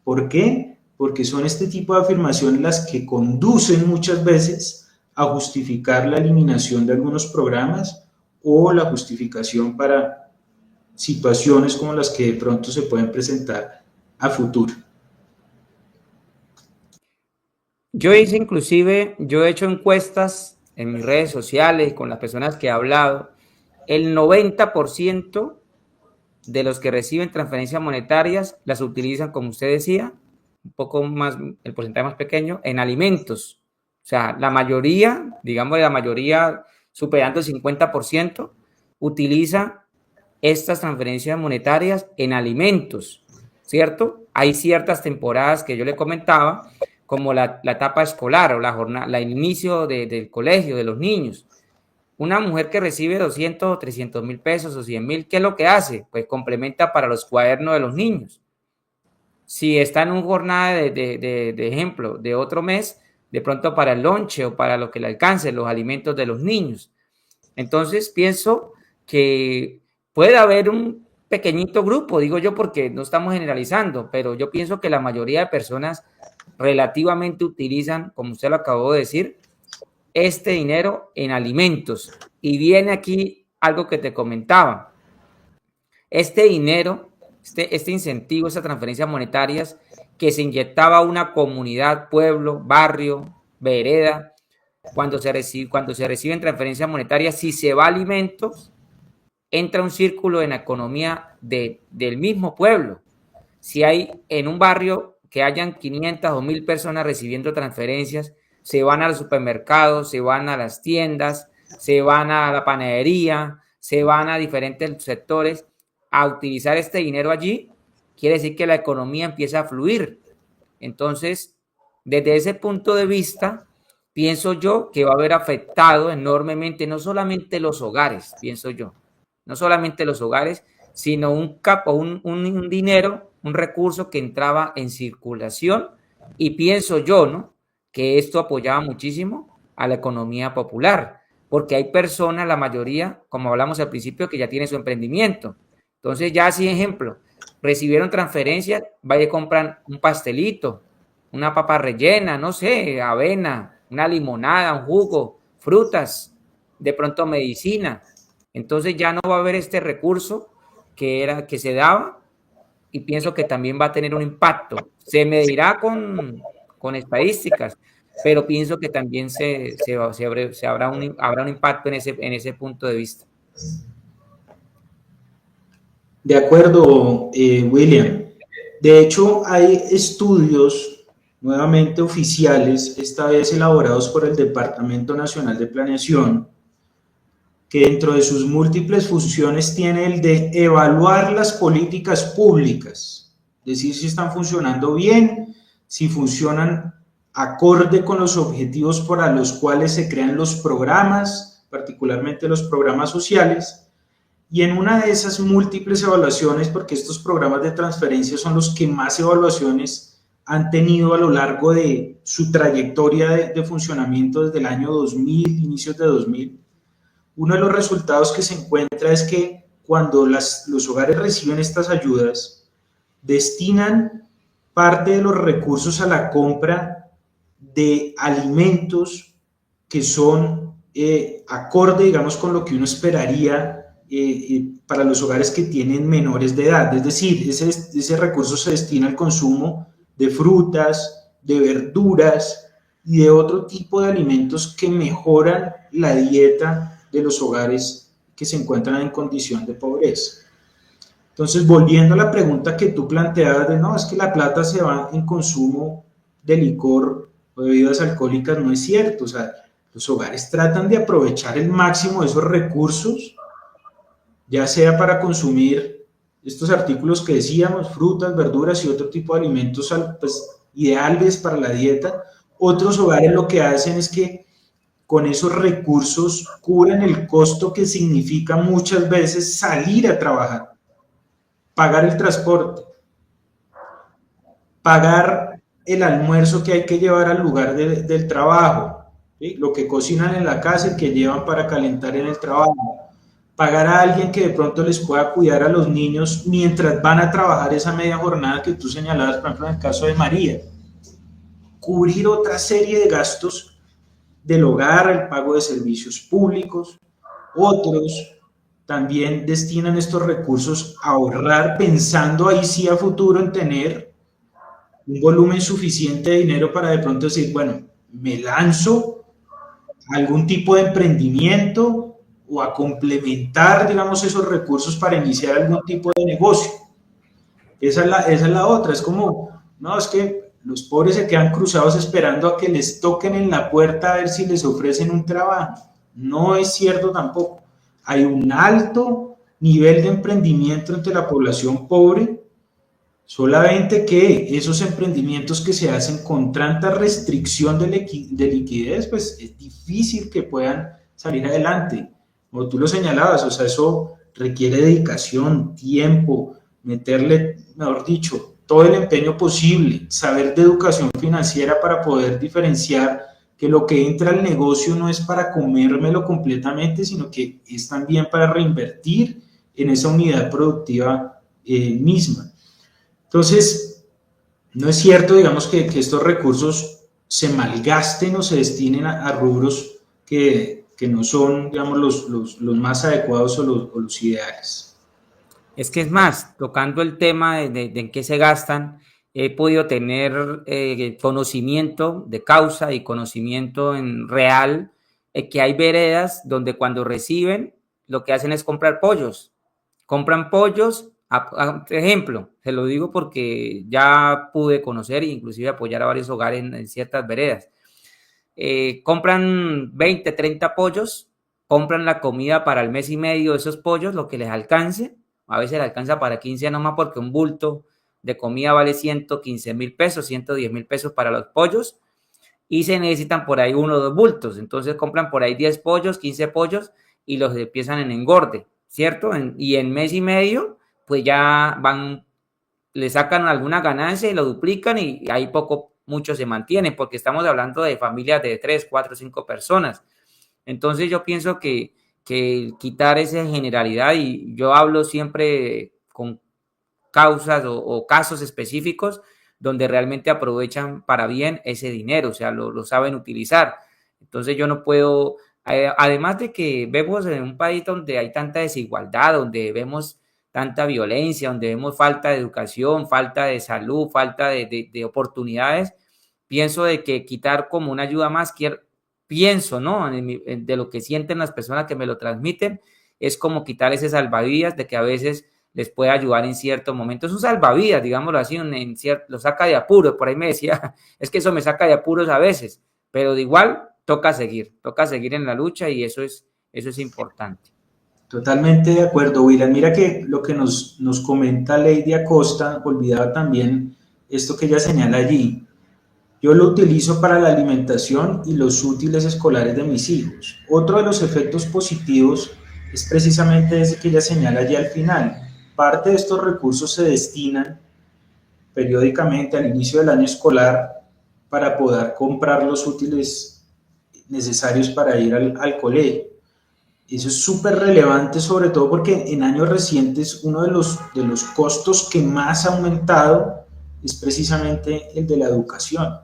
¿Por qué? Porque son este tipo de afirmaciones las que conducen muchas veces a justificar la eliminación de algunos programas o la justificación para situaciones como las que de pronto se pueden presentar a futuro. Yo hice inclusive, yo he hecho encuestas en mis redes sociales con las personas que he hablado. El 90% de los que reciben transferencias monetarias las utilizan, como usted decía, un poco más, el porcentaje más pequeño, en alimentos. O sea, la mayoría, digamos la mayoría superando el 50%, utiliza estas transferencias monetarias en alimentos, ¿cierto? Hay ciertas temporadas que yo le comentaba, como la etapa escolar o la jornada, el inicio del colegio de los niños. Una mujer que recibe 200 o 300 mil pesos o 100 mil, ¿qué es lo que hace? Pues complementa para los cuadernos de los niños. Si está en una jornada de ejemplo de otro mes, de pronto para el lonche o para lo que le alcance, los alimentos de los niños. Entonces pienso que puede haber un pequeñito grupo, digo yo, porque no estamos generalizando, pero yo pienso que la mayoría de personas relativamente utilizan, como usted lo acabó de decir, este dinero en alimentos. Y viene aquí algo que te comentaba. Este dinero, este incentivo, estas transferencias monetarias que se inyectaba a una comunidad, pueblo, barrio, vereda, cuando se reciben transferencias monetarias, si se va a alimentos, entra un círculo en la economía del mismo pueblo. Si hay en un barrio que hayan 500 o 1000 personas recibiendo transferencias, se van al supermercado, se van a las tiendas, se van a la panadería, se van a diferentes sectores a utilizar este dinero allí, quiere decir que la economía empieza a fluir. Entonces, desde ese punto de vista, pienso yo que va a haber afectado enormemente no solamente los hogares, pienso yo, no solamente los hogares, sino un dinero, un recurso que entraba en circulación, y pienso yo, ¿no?, que esto apoyaba muchísimo a la economía popular, porque hay personas, la mayoría, como hablamos al principio, que ya tienen su emprendimiento. Entonces ya así, ejemplo, recibieron transferencias, vaya y compran un pastelito, una papa rellena, no sé, avena, una limonada, un jugo, frutas, de pronto medicina. Entonces ya no va a haber este recurso que se daba, y pienso que también va a tener un impacto. Se medirá con estadísticas, pero pienso que también habrá un impacto en ese punto de vista. De acuerdo, William. De hecho, hay estudios nuevamente oficiales, esta vez elaborados por el Departamento Nacional de Planeación, que dentro de sus múltiples funciones tiene el de evaluar las políticas públicas, es decir, si están funcionando bien, si funcionan acorde con los objetivos para los cuales se crean los programas, particularmente los programas sociales, y en una de esas múltiples evaluaciones, porque estos programas de transferencia son los que más evaluaciones han tenido a lo largo de su trayectoria de funcionamiento desde el año 2000, inicios de 2000, uno de los resultados que se encuentra es que cuando los hogares reciben estas ayudas, destinan parte de los recursos a la compra de alimentos que son acorde, digamos, con lo que uno esperaría para los hogares que tienen menores de edad. Es decir, ese recurso se destina al consumo de frutas, de verduras y de otro tipo de alimentos que mejoran la dieta de los hogares que se encuentran en condición de pobreza. Entonces, volviendo a la pregunta que tú planteabas de no, es que la plata se va en consumo de licor o de bebidas alcohólicas, no es cierto. O sea, los hogares tratan de aprovechar el máximo de esos recursos, ya sea para consumir estos artículos que decíamos, frutas, verduras y otro tipo de alimentos pues, ideales para la dieta. Otros hogares lo que hacen es que con esos recursos cubren el costo que significa muchas veces salir a trabajar, pagar el transporte, pagar el almuerzo que hay que llevar al lugar del trabajo, ¿sí? Lo que cocinan en la casa y que llevan para calentar en el trabajo, pagar a alguien que de pronto les pueda cuidar a los niños mientras van a trabajar esa media jornada que tú señalabas, por ejemplo, en el caso de María, cubrir otra serie de gastos del hogar, el pago de servicios públicos. Otros también destinan estos recursos a ahorrar, pensando ahí sí a futuro en tener un volumen suficiente de dinero para de pronto decir, bueno, me lanzo a algún tipo de emprendimiento o a complementar, digamos, esos recursos para iniciar algún tipo de negocio. Esa es la otra, es como, no, es que los pobres se quedan cruzados esperando a que les toquen en la puerta a ver si les ofrecen un trabajo. No es cierto tampoco. Hay un alto nivel de emprendimiento entre la población pobre, solamente que esos emprendimientos que se hacen con tanta restricción de liquidez, pues es difícil que puedan salir adelante. Como tú lo señalabas, o sea, eso requiere dedicación, tiempo, meterle, mejor dicho, todo el empeño posible, saber de educación financiera para poder diferenciar que lo que entra al negocio no es para comérmelo completamente, sino que es también para reinvertir en esa unidad productiva misma. Entonces, no es cierto, digamos, que estos recursos se malgasten o se destinen a rubros que no son, digamos, los más adecuados o los ideales. Es que es más, tocando el tema de en qué se gastan, he podido tener conocimiento de causa y conocimiento en real, que hay veredas donde cuando reciben, lo que hacen es comprar pollos. Compran pollos, ejemplo, se lo digo porque ya pude conocer e inclusive apoyar a varios hogares en ciertas veredas. Compran 20, 30 pollos, compran la comida para el mes y medio de esos pollos, lo que les alcance. A veces le alcanza para 15 nomás porque un bulto de comida vale 115,000 pesos, 110,000 pesos para los pollos y se necesitan por ahí 1 o 2 bultos. Entonces compran por ahí 10 pollos, 15 pollos y los empiezan en engorde, ¿cierto? Y en mes y medio, pues ya van, le sacan alguna ganancia y lo duplican y ahí mucho se mantiene porque estamos hablando de familias de 3, 4, 5 personas. Entonces yo pienso que quitar esa generalidad, y yo hablo siempre con causas o casos específicos donde realmente aprovechan para bien ese dinero, o sea, lo saben utilizar. Entonces yo no puedo, además de que vemos en un país donde hay tanta desigualdad, donde vemos tanta violencia, donde vemos falta de educación, falta de salud, falta de oportunidades, pienso de que quitar como una ayuda más, pienso, ¿no? De lo que sienten las personas que me lo transmiten, es como quitar ese salvavidas de que a veces les puede ayudar en ciertos momentos. Es un salvavidas, digámoslo así, lo saca de apuros. Por ahí me decía, es que eso me saca de apuros a veces, pero de igual toca seguir en la lucha y eso es Eso es importante. Totalmente de acuerdo, William. Mira que lo que nos comenta Lady Acosta, olvidaba también esto que ella señala allí. Yo lo utilizo para la alimentación y los útiles escolares de mis hijos. Otro de los efectos positivos es precisamente ese que ella señala allí al final. Parte de estos recursos se destinan periódicamente al inicio del año escolar para poder comprar los útiles necesarios para ir al colegio. Eso es súper relevante, sobre todo porque en años recientes uno de los costos que más ha aumentado es precisamente el de la educación.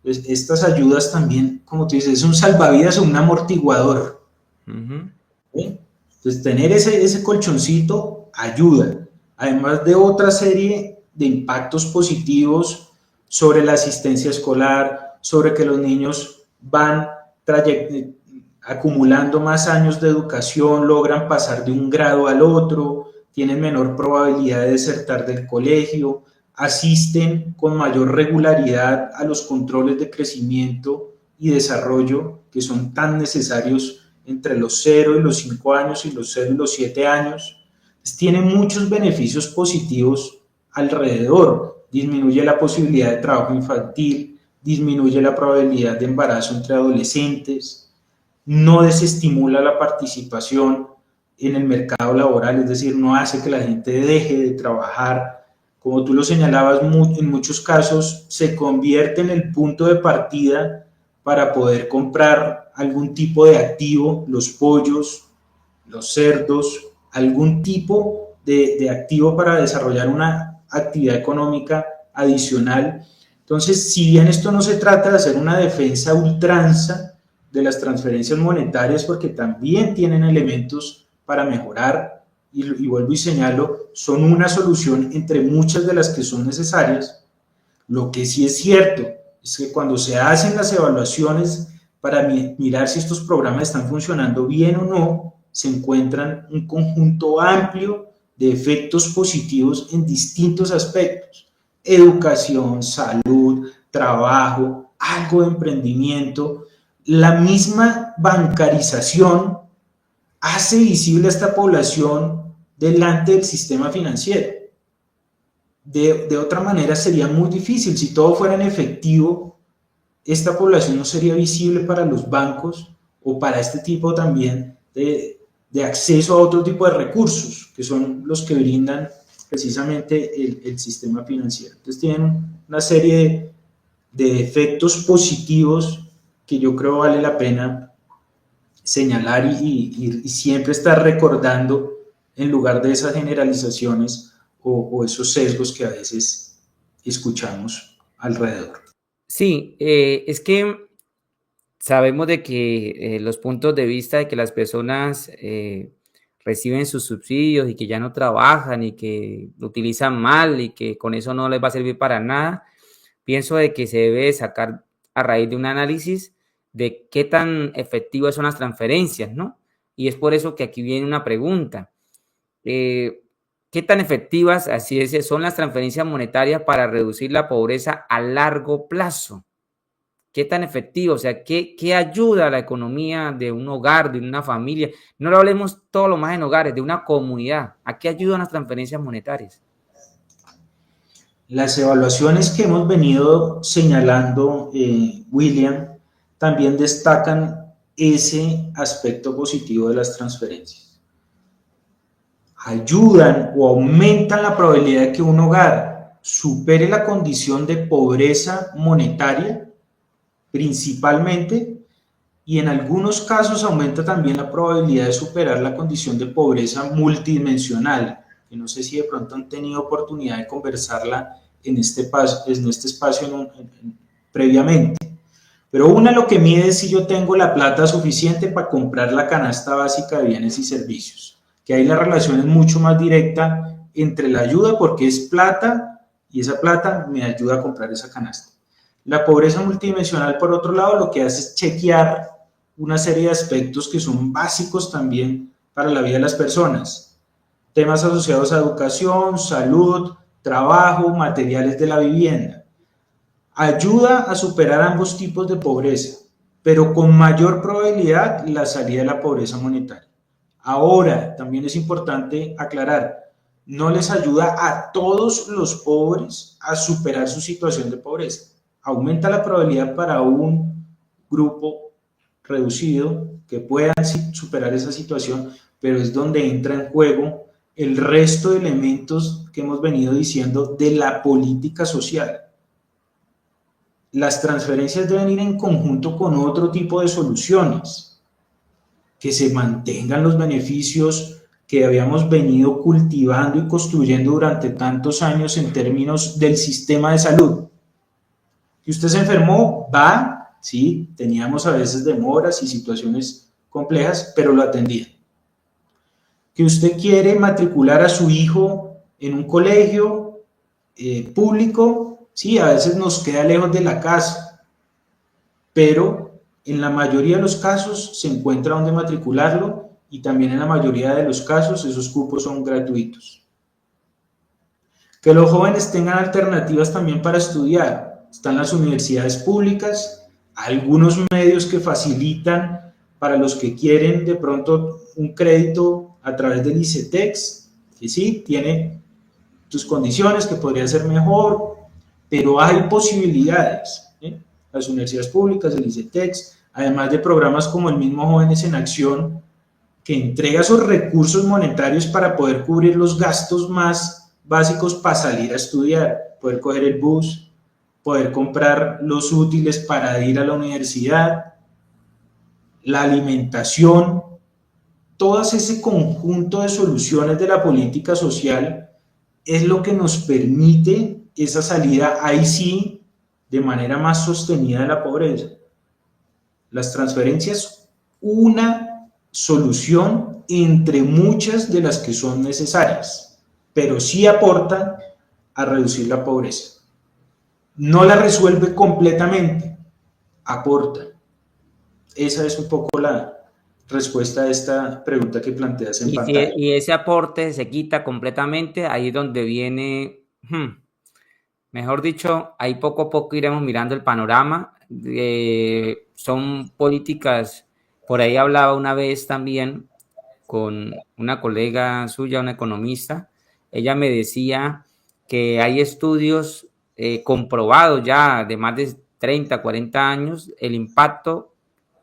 Entonces, estas ayudas también, como tú dices, es un salvavidas o un amortiguador. ¿Sí? Entonces, tener ese colchoncito ayuda, además de otra serie de impactos positivos sobre la asistencia escolar, sobre que los niños van acumulando más años de educación, logran pasar de un grado al otro, tienen menor probabilidad de desertar del colegio, asisten con mayor regularidad a los controles de crecimiento y desarrollo que son tan necesarios entre los 0 y los 5 años y los 0 y los 7 años. Pues tiene muchos beneficios positivos alrededor. Disminuye la posibilidad de trabajo infantil, disminuye la probabilidad de embarazo entre adolescentes, no desestimula la participación en el mercado laboral, es decir, no hace que la gente deje de trabajar. Como tú lo señalabas, en muchos casos se convierte en el punto de partida para poder comprar algún tipo de activo, los pollos, los cerdos, algún tipo de activo para desarrollar una actividad económica adicional. Entonces, si bien esto no se trata de hacer una defensa a ultranza de las transferencias monetarias, porque también tienen elementos para mejorar, y vuelvo y señalo, son una solución entre muchas de las que son necesarias. Lo que sí es cierto es que cuando se hacen las evaluaciones para mirar si estos programas están funcionando bien o no, se encuentran un conjunto amplio de efectos positivos en distintos aspectos: educación, salud, trabajo, algo de emprendimiento. La misma bancarización hace visible a esta población delante del sistema financiero. De otra manera sería muy difícil. Si todo fuera en efectivo, esta población no sería visible para los bancos o para este tipo también de acceso a otro tipo de recursos, que son los que brindan precisamente el sistema financiero. Entonces tienen una serie de efectos positivos que yo creo vale la pena señalar y siempre estar recordando en lugar de esas generalizaciones o esos sesgos que a veces escuchamos alrededor. Sí, es que sabemos de que los puntos de vista de que las personas reciben sus subsidios y que ya no trabajan y que lo utilizan mal y que con eso no les va a servir para nada, pienso de que se debe sacar a raíz de un análisis de qué tan efectivas son las transferencias, ¿no? Y es por eso que aquí viene una pregunta. ¿Qué tan efectivas, así es, son las transferencias monetarias para reducir la pobreza a largo plazo? ¿Qué tan efectivo? O sea, ¿qué ayuda a la economía de un hogar, de una familia? No lo hablemos todo lo más en hogares, de una comunidad. ¿A qué ayudan las transferencias monetarias? Las evaluaciones que hemos venido señalando, William, también destacan ese aspecto positivo de las transferencias. Ayudan o aumentan la probabilidad de que un hogar supere la condición de pobreza monetaria, principalmente, y en algunos casos aumenta también la probabilidad de superar la condición de pobreza multidimensional, que no sé si de pronto han tenido oportunidad de conversarla en este espacio previamente. Pero una lo que mide es si yo tengo la plata suficiente para comprar la canasta básica de bienes y servicios, que ahí la relación es mucho más directa entre la ayuda, porque es plata y esa plata me ayuda a comprar esa canasta. La pobreza multidimensional, por otro lado, lo que hace es chequear una serie de aspectos que son básicos también para la vida de las personas. Temas asociados a educación, salud, trabajo, materiales de la vivienda. Ayuda a superar ambos tipos de pobreza. pero con mayor probabilidad la salida de la pobreza monetaria. Ahora, también es importante aclarar, no les ayuda a todos los pobres a superar su situación de pobreza. Aumenta la probabilidad para un grupo reducido que puedan superar esa situación, pero es donde entra en juego el resto de elementos que hemos venido diciendo de la política social. Las transferencias deben ir en conjunto con otro tipo de soluciones, que se mantengan los beneficios que habíamos venido cultivando y construyendo durante tantos años en términos del sistema de salud. Que usted se enfermó, va, sí, teníamos a veces demoras y situaciones complejas, pero lo atendían. Que usted quiere matricular a su hijo en un colegio público, sí, a veces nos queda lejos de la casa, pero en la mayoría de los casos se encuentra donde matricularlo y también en la mayoría de los casos esos cupos son gratuitos. Que los jóvenes tengan alternativas también para estudiar. Están las universidades públicas, algunos medios que facilitan para los que quieren de pronto un crédito a través del ICETEX, que sí, tiene sus condiciones, que podría ser mejor, pero hay posibilidades. Las universidades públicas, el ICETEX, además de programas como el mismo Jóvenes en Acción, que entrega esos recursos monetarios para poder cubrir los gastos más básicos para salir a estudiar, poder coger el bus, poder comprar los útiles para ir a la universidad, la alimentación, todo ese conjunto de soluciones de la política social es lo que nos permite esa salida, ahí sí, de manera más sostenida de la pobreza. Las transferencias, una solución entre muchas de las que son necesarias, pero sí aportan a reducir la pobreza. No la resuelve completamente, aporta. Esa es un poco la respuesta a esta pregunta que planteas en pantalla. Y ese aporte se quita completamente, ahí es donde viene, mejor dicho, ahí poco a poco iremos mirando el panorama. Son políticas, por ahí hablaba una vez también con una colega suya, una economista, ella me decía que hay estudios comprobados ya de más de 30, 40 años, el impacto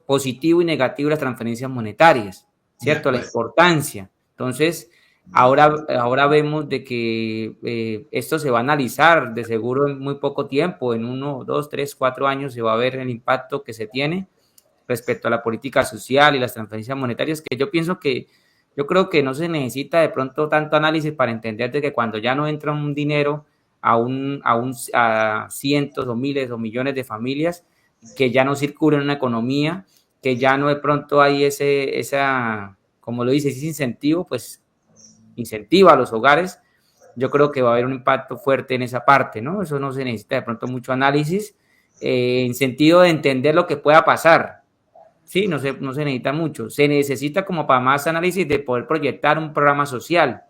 positivo y negativo de las transferencias monetarias, ¿cierto? La importancia. Entonces, ahora vemos de que esto se va a analizar de seguro en muy poco tiempo, en 1, 2, 3, 4 años se va a ver el impacto que se tiene respecto a la política social y las transferencias monetarias, que yo creo que no se necesita de pronto tanto análisis para entender de que cuando ya no entra un dinero a cientos o miles o millones de familias, que ya no circula en una economía, que ya no de pronto hay como lo dice, ese incentivo, pues incentiva a los hogares, yo creo que va a haber un impacto fuerte en esa parte, ¿no? Eso no se necesita de pronto mucho análisis, en sentido de entender lo que pueda pasar. Sí, no se necesita mucho. Se necesita como para más análisis de poder proyectar un programa social,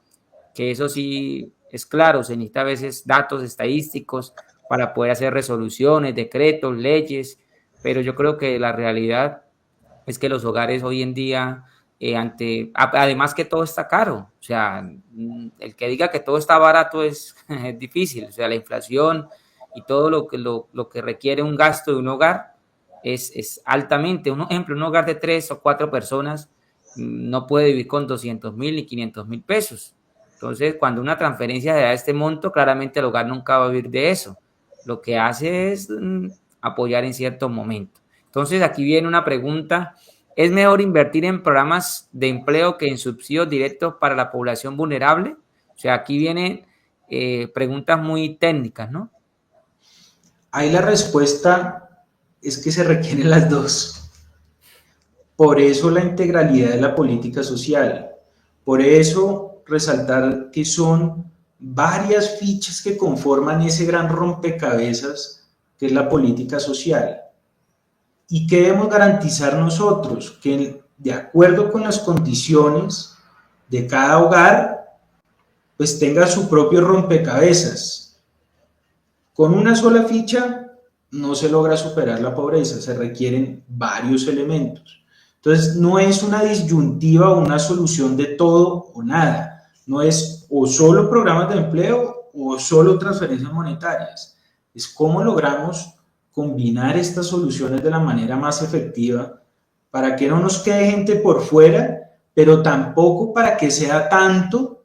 que eso sí es claro, se necesita a veces datos estadísticos para poder hacer resoluciones, decretos, leyes, pero yo creo que la realidad es que los hogares hoy en día, además que todo está caro, o sea, el que diga que todo está barato es difícil, o sea, la inflación y todo lo que requiere un gasto de un hogar es altamente. Un ejemplo, un hogar de 3 o 4 personas no puede vivir con 200,000 ni 500,000 pesos. Entonces, cuando una transferencia de este monto, claramente el hogar nunca va a vivir de eso. Lo que hace es apoyar en cierto momento. Entonces, aquí viene una pregunta. ¿Es mejor invertir en programas de empleo que en subsidios directos para la población vulnerable? O sea, aquí vienen preguntas muy técnicas, ¿no? Ahí la respuesta es que se requieren las dos. Por eso la integralidad de la política social. Por eso resaltar que son varias fichas que conforman ese gran rompecabezas que es la política social. ¿Y qué debemos garantizar nosotros? Que de acuerdo con las condiciones de cada hogar, pues tenga su propio rompecabezas. Con una sola ficha no se logra superar la pobreza, se requieren varios elementos. Entonces, no es una disyuntiva o una solución de todo o nada, no es o solo programas de empleo o solo transferencias monetarias, es cómo logramos combinar estas soluciones de la manera más efectiva para que no nos quede gente por fuera, pero tampoco para que sea tanto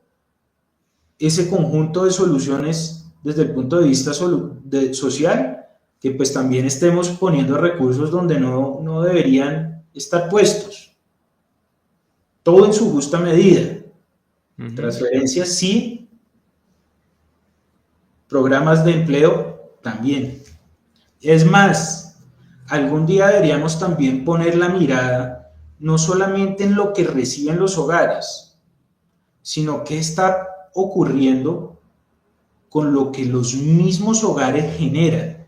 ese conjunto de soluciones desde el punto de vista social, que pues también estemos poniendo recursos donde no deberían estar puestos. Todo en su justa medida. Transferencias sí, programas de empleo también. Es más, algún día deberíamos también poner la mirada no solamente en lo que reciben los hogares, sino qué está ocurriendo con lo que los mismos hogares generan.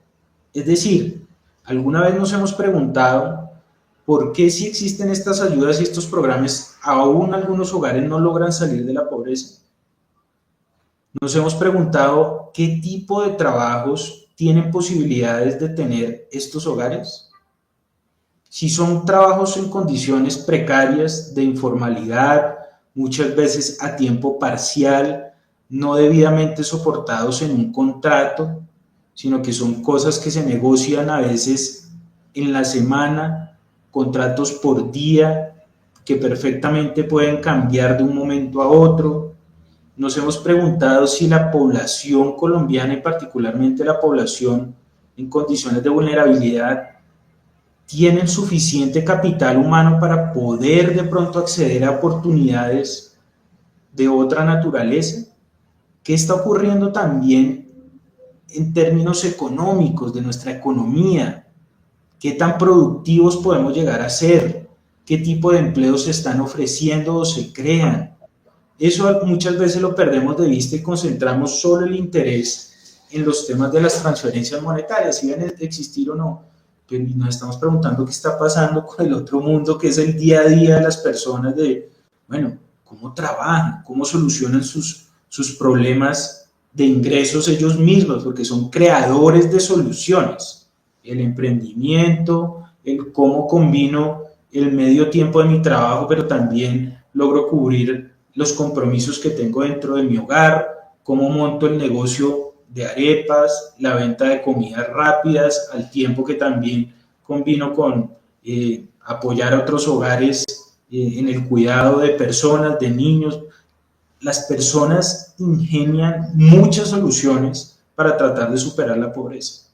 Es decir, ¿alguna vez nos hemos preguntado por qué si existen estas ayudas y estos programas, aún algunos hogares no logran salir de la pobreza? Nos hemos preguntado qué tipo de trabajos tienen posibilidades de tener estos hogares. Si son trabajos en condiciones precarias, de informalidad, muchas veces a tiempo parcial, no debidamente soportados en un contrato, sino que son cosas que se negocian a veces en la semana, contratos por día, que perfectamente pueden cambiar de un momento a otro. Nos hemos preguntado si la población colombiana y particularmente la población en condiciones de vulnerabilidad tienen suficiente capital humano para poder de pronto acceder a oportunidades de otra naturaleza. ¿Qué está ocurriendo también en términos económicos de nuestra economía? ¿Qué tan productivos podemos llegar a ser? ¿Qué tipo de empleos se están ofreciendo o se crean? Eso muchas veces lo perdemos de vista y concentramos solo el interés en los temas de las transferencias monetarias, si deben existir o no, pero nos estamos preguntando qué está pasando con el otro mundo, que es el día a día de las personas, de, bueno, cómo trabajan, cómo solucionan sus problemas de ingresos ellos mismos, porque son creadores de soluciones. El emprendimiento, el cómo combino el medio tiempo de mi trabajo, pero también logro cubrir los compromisos que tengo dentro de mi hogar, cómo monto el negocio de arepas, la venta de comidas rápidas, al tiempo que también combino con apoyar a otros hogares en el cuidado de personas, de niños. Las personas ingenian muchas soluciones para tratar de superar la pobreza.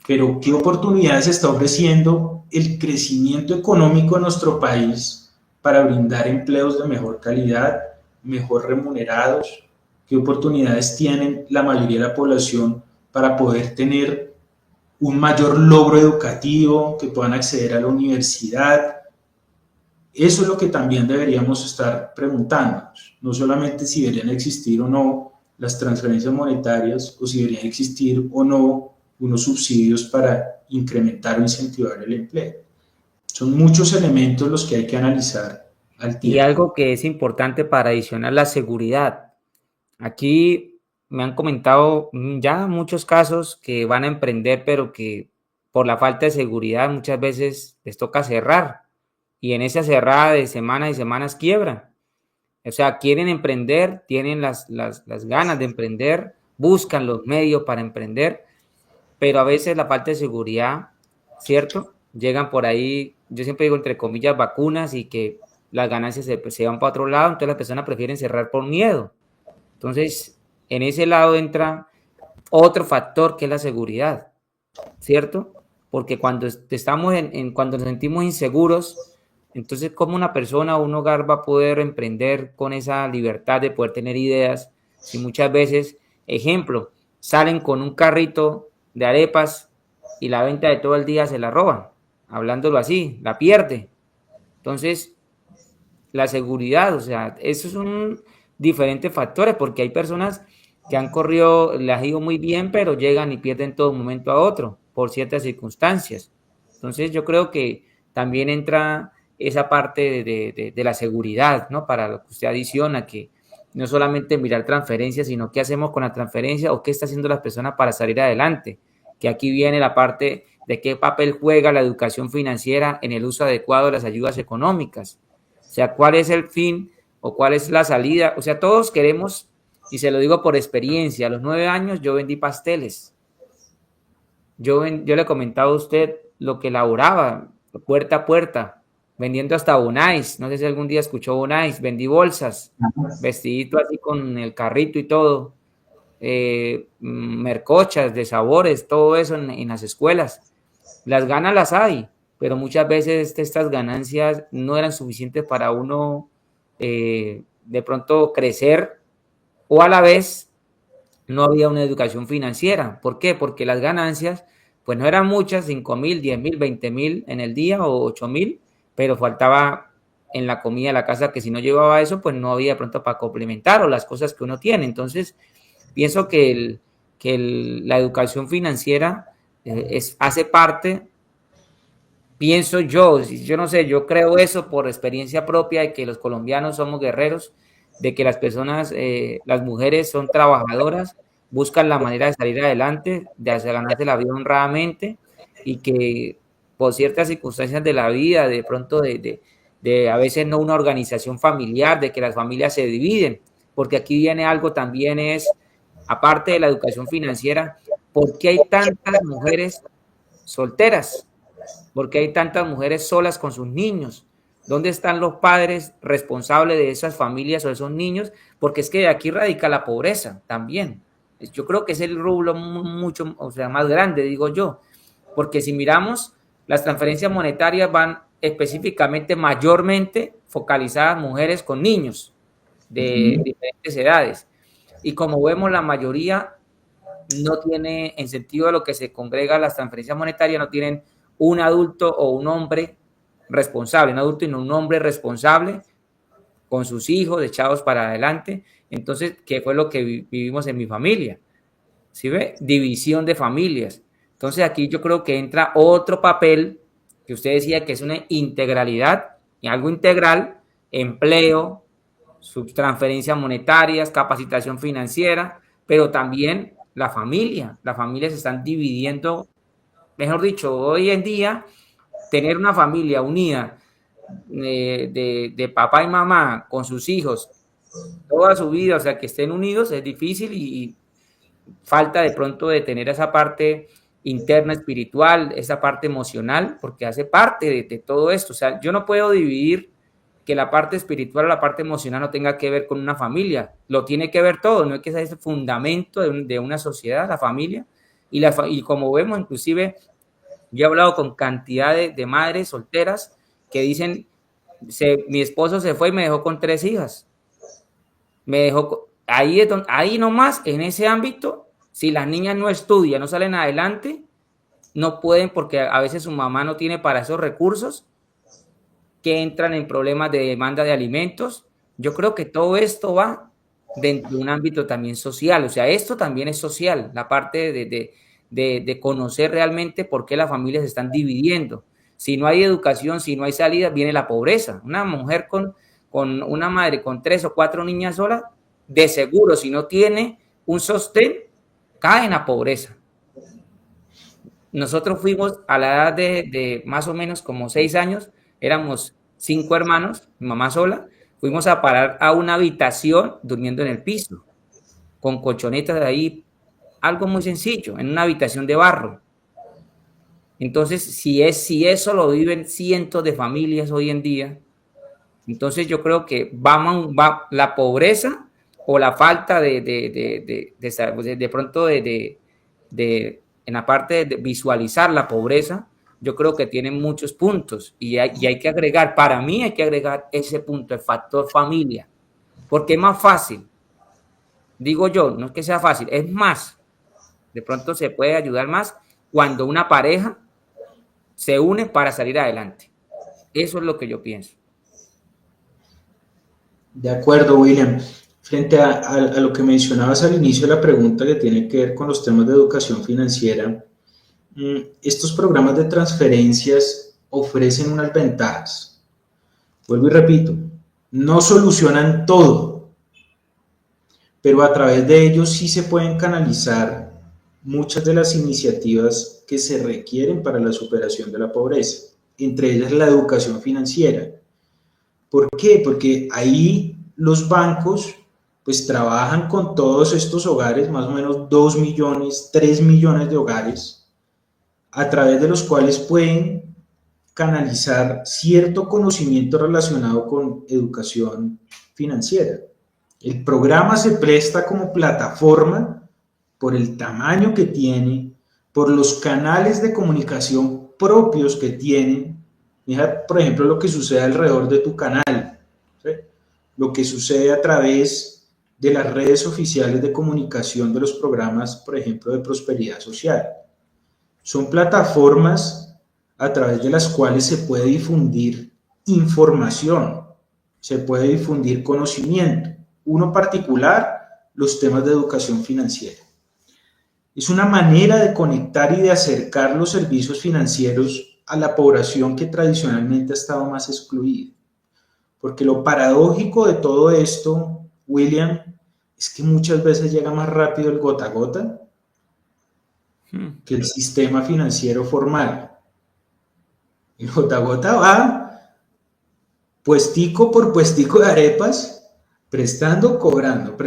Pero ¿qué oportunidades está ofreciendo el crecimiento económico en nuestro país para brindar empleos de mejor calidad, mejor remunerados? ¿Qué oportunidades tienen la mayoría de la población para poder tener un mayor logro educativo, que puedan acceder a la universidad? Eso es lo que también deberíamos estar preguntándonos, no solamente si deberían existir o no las transferencias monetarias o si deberían existir o no unos subsidios para incrementar o incentivar el empleo. Son muchos elementos los que hay que analizar al tiempo. Y algo que es importante para adicionar la seguridad. Aquí me han comentado ya muchos casos que van a emprender, pero que por la falta de seguridad muchas veces les toca cerrar. Y en esa cerrada de semanas y semanas quiebran. O sea, quieren emprender, tienen las ganas de emprender, buscan los medios para emprender, pero a veces la falta de seguridad, ¿cierto? Llegan por ahí, yo siempre digo entre comillas, vacunas y que las ganancias se van para otro lado, entonces las personas prefieren cerrar por miedo. Entonces, en ese lado entra otro factor que es la seguridad, ¿cierto? Porque cuando estamos cuando nos sentimos inseguros, entonces, ¿cómo una persona o un hogar va a poder emprender con esa libertad de poder tener ideas si muchas veces, ejemplo, salen con un carrito de arepas y la venta de todo el día se la roban? Hablándolo así, la pierde. Entonces, la seguridad, o sea, esos son diferentes factores porque hay personas que han corrido, les ha ido muy bien, pero llegan y pierden todo de un momento a otro por ciertas circunstancias. Entonces, yo creo que también entra esa parte de la seguridad, ¿no? Para lo que usted adiciona, que no solamente mirar transferencias, sino qué hacemos con la transferencia o qué está haciendo las personas para salir adelante. que aquí viene la parte de qué papel juega la educación financiera en el uso adecuado de las ayudas económicas. O sea, cuál es el fin o cuál es la salida. O sea, todos queremos, y se lo digo por experiencia, a los 9 años yo vendí pasteles. Yo le comentaba a usted lo que laboraba, puerta a puerta, vendiendo hasta Bonais. No sé si algún día escuchó Bonais. Vendí bolsas, vestidito así con el carrito y todo. Mercochas de sabores, todo eso en las escuelas. Las ganas las hay, pero muchas veces estas ganancias no eran suficientes para uno de pronto crecer, o a la vez no había una educación financiera. ¿Por qué? Porque las ganancias pues no eran muchas, 5.000, 10.000, 20.000 en el día o 8.000, pero faltaba en la comida de la casa, que si no llevaba eso, pues no había de pronto para complementar o las cosas que uno tiene. Entonces, pienso que la educación financiera hace parte, pienso yo no sé, yo creo eso por experiencia propia de que los colombianos somos guerreros, de que las personas, las mujeres son trabajadoras, buscan la manera de salir adelante, de hacer ganarse la vida honradamente, y que por ciertas circunstancias de la vida, de pronto de a veces no una organización familiar, de que las familias se dividen, porque aquí viene algo también es, aparte de la educación financiera, ¿por qué hay tantas mujeres solteras? ¿Por qué hay tantas mujeres solas con sus niños? ¿Dónde están los padres responsables de esas familias o de esos niños? Porque es que aquí radica la pobreza también. Yo creo que es el rublo mucho, o sea, más grande, digo yo. Porque si miramos, las transferencias monetarias van específicamente, mayormente focalizadas a mujeres con niños de diferentes edades. Y como vemos, la mayoría no tiene, en sentido de lo que se congrega las transferencias monetarias, no tienen un adulto o un hombre responsable, un adulto y no un hombre responsable con sus hijos echados para adelante. Entonces, ¿qué fue lo que vivimos en mi familia? ¿Sí ve? División de familias. Entonces, aquí yo creo que entra otro papel que usted decía que es una integralidad, y algo integral: empleo, transferencias monetarias, capacitación financiera, pero también la familia. Las familias se están dividiendo, mejor dicho, hoy en día tener una familia unida, de papá y mamá con sus hijos toda su vida, o sea, que estén unidos, es difícil, y falta de pronto de tener esa parte interna espiritual, esa parte emocional, porque hace parte de todo esto. O sea, yo no puedo dividir que la parte espiritual o la parte emocional no tenga que ver con una familia. Lo tiene que ver todo, no es que sea ese fundamento de una sociedad, la familia. Y como vemos, inclusive, yo he hablado con cantidad de madres solteras que dicen, mi esposo se fue y me dejó con 3 hijas. Me dejó, ahí nomás, en ese ámbito, si las niñas no estudian, no salen adelante, no pueden, porque a veces su mamá no tiene para esos recursos, que entran en problemas de demanda de alimentos. Yo creo que todo esto va dentro de un ámbito también social. O sea, esto también es social, la parte de conocer realmente por qué las familias se están dividiendo. Si no hay educación, si no hay salida, viene la pobreza. Una mujer con una madre con 3 o 4 niñas solas, de seguro, si no tiene un sostén, cae en la pobreza. Nosotros fuimos a la edad de más o menos como 6 años, éramos 5 hermanos, mi mamá sola, fuimos a parar a una habitación durmiendo en el piso, con colchonetas de ahí, algo muy sencillo, en una habitación de barro. Entonces, si eso lo viven cientos de familias hoy en día, entonces yo creo que va la pobreza o la falta de pronto en la parte de visualizar la pobreza, yo creo que tiene muchos puntos, y hay que agregar, para mí hay que agregar ese punto, el factor familia, porque es más fácil, digo yo, no es que sea fácil, es más, de pronto se puede ayudar más cuando una pareja se une para salir adelante. Eso es lo que yo pienso. De acuerdo, William. Frente a lo que mencionabas al inicio de la pregunta, que tiene que ver con los temas de educación financiera, estos programas de transferencias ofrecen unas ventajas. Vuelvo y repito, no solucionan todo, pero a través de ellos sí se pueden canalizar muchas de las iniciativas que se requieren para la superación de la pobreza, entre ellas la educación financiera. ¿Por qué? Porque ahí los bancos pues trabajan con todos estos hogares, más o menos 2 millones, 3 millones de hogares, a través de los cuales pueden canalizar cierto conocimiento relacionado con educación financiera. El programa se presta como plataforma por el tamaño que tiene, por los canales de comunicación propios que tienen. Mira, por ejemplo, lo que sucede alrededor de tu canal, ¿sí? Lo que sucede a través de las redes oficiales de comunicación de los programas, por ejemplo, de prosperidad social. Son plataformas a través de las cuales se puede difundir información, se puede difundir conocimiento. Uno particular, los temas de educación financiera. Es una manera de conectar y de acercar los servicios financieros a la población que tradicionalmente ha estado más excluida. Porque lo paradójico de todo esto, William, es que muchas veces llega más rápido el gota a gota que el sistema financiero formal. El gota a gota va puestico por puestico de arepas, prestando, cobrando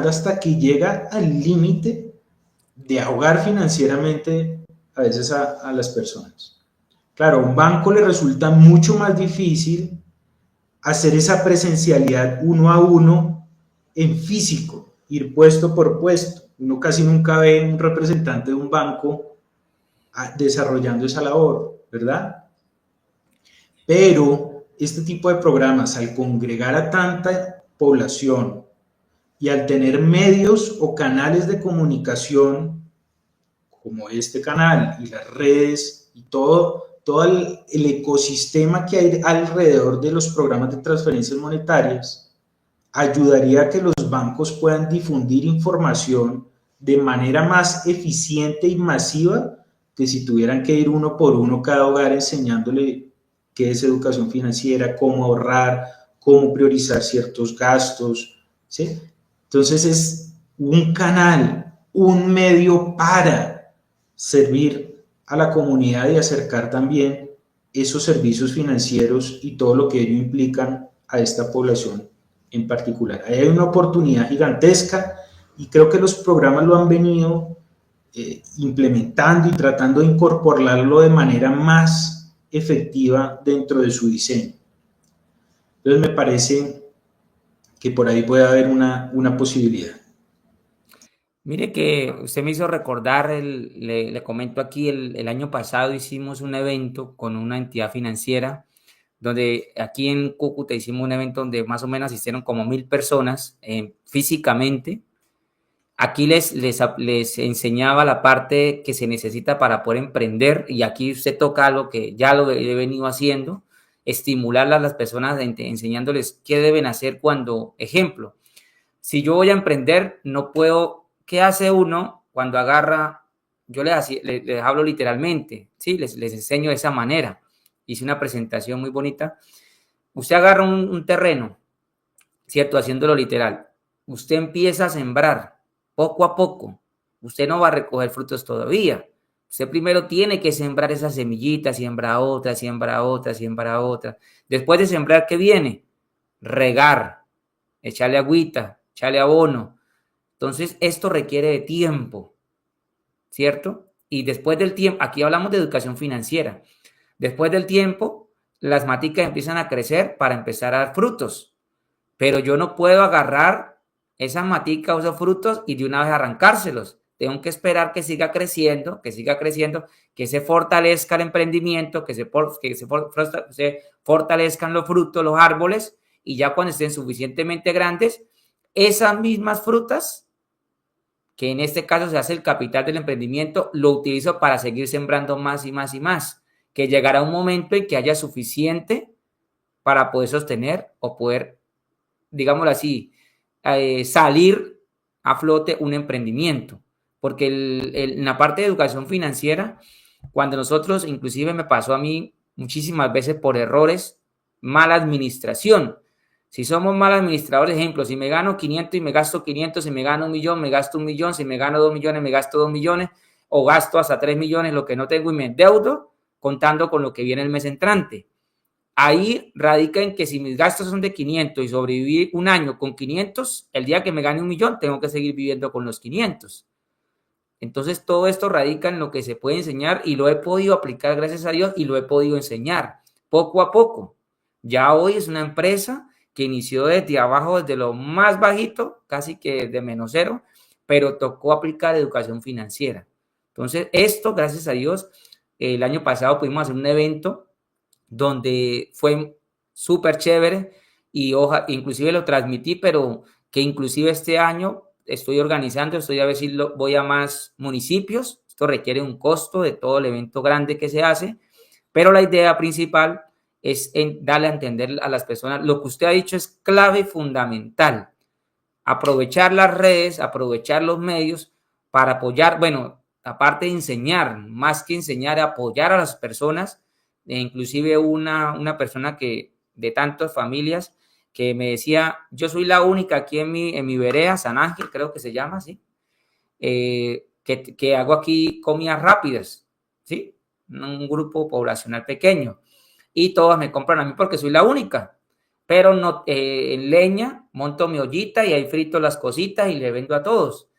hasta que llega al límite de ahogar financieramente a veces a las personas. Claro, a un banco le resulta mucho más difícil hacer esa presencialidad uno a uno en físico, ir puesto por puesto. Uno casi nunca ve un representante de un banco desarrollando esa labor, ¿verdad? Pero este tipo de programas, al congregar a tanta población y al tener medios o canales de comunicación como este canal y las redes y todo el ecosistema que hay alrededor de los programas de transferencias monetarias, ayudaría a que los bancos puedan difundir información de manera más eficiente y masiva que si tuvieran que ir uno por uno cada hogar enseñándole qué es educación financiera, cómo ahorrar, cómo priorizar ciertos gastos, ¿sí? Entonces es un canal, un medio para servir a la comunidad y acercar también esos servicios financieros y todo lo que ello implican a esta población en particular. Ahí hay una oportunidad gigantesca y creo que los programas lo han venido implementando y tratando de incorporarlo de manera más efectiva dentro de su diseño. Entonces me parece que por ahí puede haber una posibilidad. Mire que usted me hizo recordar, le comento aquí, el año pasado hicimos un evento con una entidad financiera, donde aquí en Cúcuta hicimos un evento donde más o menos asistieron como 1,000 personas físicamente. Aquí les enseñaba la parte que se necesita para poder emprender, y aquí usted toca algo que ya lo he venido haciendo, estimular a las personas enseñándoles qué deben hacer cuando, ejemplo, si yo voy a emprender, no puedo, ¿qué hace uno cuando agarra? Yo les hablo literalmente, ¿sí? Les enseño de esa manera. Hice una presentación muy bonita. Usted agarra un terreno, ¿cierto? Haciéndolo literal. Usted empieza a sembrar poco a poco. Usted no va a recoger frutos todavía. Usted primero tiene que sembrar esas semillitas, siembra otra, siembra otra, siembra otra. Después de sembrar, ¿qué viene? Regar, echarle agüita, echarle abono. Entonces, esto requiere de tiempo, ¿cierto? Y después del tiempo, aquí hablamos de educación financiera. Después del tiempo, las maticas empiezan a crecer para empezar a dar frutos. Pero yo no puedo agarrar esas maticas o esos frutos y de una vez arrancárselos. Tengo que esperar que siga creciendo, que se fortalezca el emprendimiento, que se fortalezcan los frutos, los árboles, y ya cuando estén suficientemente grandes, esas mismas frutas, que en este caso se hace el capital del emprendimiento, lo utilizo para seguir sembrando más y más y más, que llegará un momento en que haya suficiente para poder sostener o poder, digámoslo así, salir a flote un emprendimiento. Porque en la parte de educación financiera, cuando nosotros, inclusive me pasó a mí muchísimas veces por errores, mala administración. Si somos mal administradores, ejemplo, si me gano 500 y me gasto 500, si me gano 1.000.000, me gasto 1.000.000, si me gano 2.000.000, me gasto 2.000.000, o gasto hasta 3.000.000, lo que no tengo y me endeudo, contando con lo que viene el mes entrante. Ahí radica en que si mis gastos son de 500 y sobreviví un año con 500, el día que me gane 1.000.000, tengo que seguir viviendo con los 500. Entonces, todo esto radica en lo que se puede enseñar y lo he podido aplicar, gracias a Dios, y lo he podido enseñar poco a poco. Ya hoy es una empresa que inició desde abajo, desde lo más bajito, casi que de menos cero, pero tocó aplicar educación financiera. Entonces, esto, gracias a Dios, el año pasado pudimos hacer un evento donde fue súper chévere y inclusive lo transmití, pero que inclusive este año estoy organizando, estoy a ver si voy a más municipios. Esto requiere un costo de todo el evento grande que se hace, pero la idea principal es darle a entender a las personas lo que usted ha dicho es clave y fundamental. Aprovechar las redes, aprovechar los medios para apoyar, bueno, aparte de enseñar, más que enseñar, apoyar a las personas, inclusive una persona que de tantas familias que me decía, yo soy la única aquí en mi vereda, San Ángel, creo que se llama, ¿sí? Que hago aquí comidas rápidas, ¿sí? Un grupo poblacional pequeño. Y todas me compran a mí porque soy la única. Pero no, en leña monto mi ollita y ahí frito las cositas y le vendo a todos.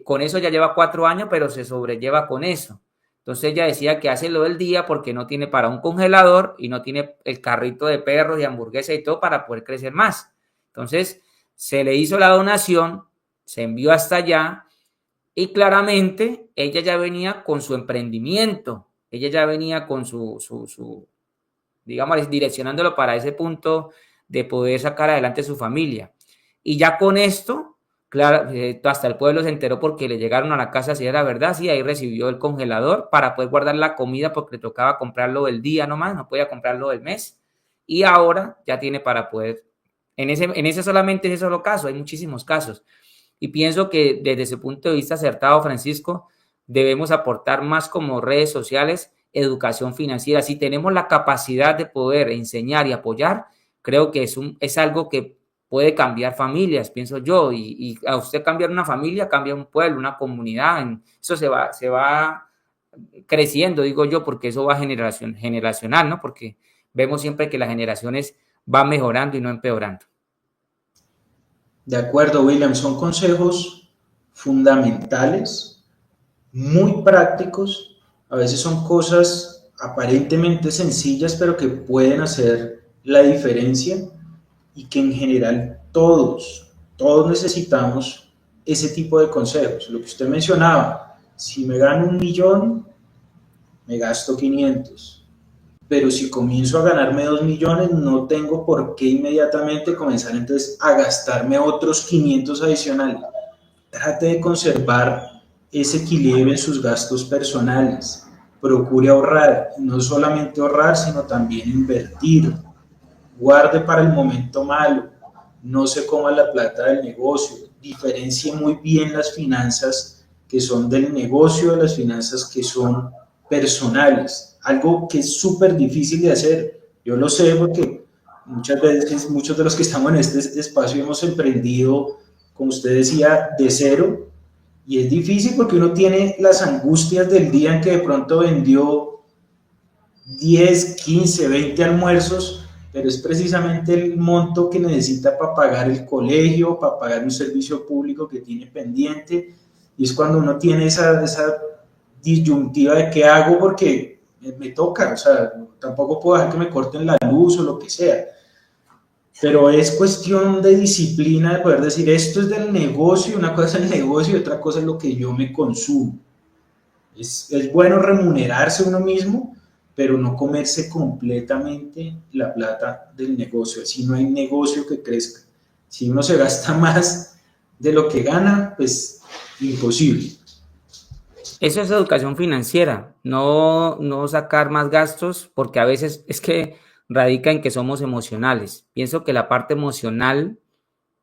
Con eso ya lleva 4 años, pero se sobrelleva con eso. Entonces ella decía que hace lo del día porque no tiene para un congelador y no tiene el carrito de perros y hamburguesa y todo para poder crecer más. Entonces se le hizo la donación, se envió hasta allá y claramente ella ya venía con su emprendimiento, ella ya venía con su digamos, direccionándolo para ese punto de poder sacar adelante su familia. Y ya con esto, claro, hasta el pueblo se enteró porque le llegaron a la casa si era verdad, sí, ahí recibió el congelador para poder guardar la comida porque le tocaba comprarlo del día nomás, no podía comprarlo del mes. Y ahora ya tiene para poder, en ese solamente ese solo caso, hay muchísimos casos. Y pienso que desde ese punto de vista acertado, Francisco, debemos aportar más como redes sociales, educación financiera. Si tenemos la capacidad de poder enseñar y apoyar, creo que es algo que puede cambiar familias, pienso yo, y a usted cambiar una familia, cambia un pueblo, una comunidad, eso se va creciendo, digo yo, porque eso va generacional, ¿no? Porque vemos siempre que las generaciones van mejorando y no empeorando. De acuerdo, William, son consejos fundamentales, muy prácticos, a veces son cosas aparentemente sencillas, pero que pueden hacer la diferencia y que en general todos necesitamos ese tipo de consejos. Lo que usted mencionaba, si me gano 1.000.000, me gasto 500. Pero si comienzo a ganarme 2.000.000, no tengo por qué inmediatamente comenzar entonces a gastarme otros 500 adicionales. Trate de conservar ese equilibrio en sus gastos personales. Procure ahorrar, no solamente ahorrar, sino también invertir. Guarde para el momento malo, no se coma la plata del negocio, diferencie muy bien las finanzas que son del negocio de las finanzas que son personales, algo que es súper difícil de hacer. Yo lo sé porque muchas veces, muchos de los que estamos en este espacio hemos emprendido, como usted decía, de cero, y es difícil porque uno tiene las angustias del día en que de pronto vendió 10, 15, 20 almuerzos, pero es precisamente el monto que necesita para pagar el colegio, para pagar un servicio público que tiene pendiente, y es cuando uno tiene esa disyuntiva de qué hago porque me toca, o sea, tampoco puedo dejar que me corten la luz o lo que sea, pero es cuestión de disciplina de poder decir esto es del negocio, una cosa es el negocio y otra cosa es lo que yo me consumo. Es bueno remunerarse uno mismo, pero no comerse completamente la plata del negocio. Así no hay negocio que crezca. Si uno se gasta más de lo que gana, pues imposible. Eso es educación financiera, no sacar más gastos, porque a veces es que radica en que somos emocionales. Pienso que la parte emocional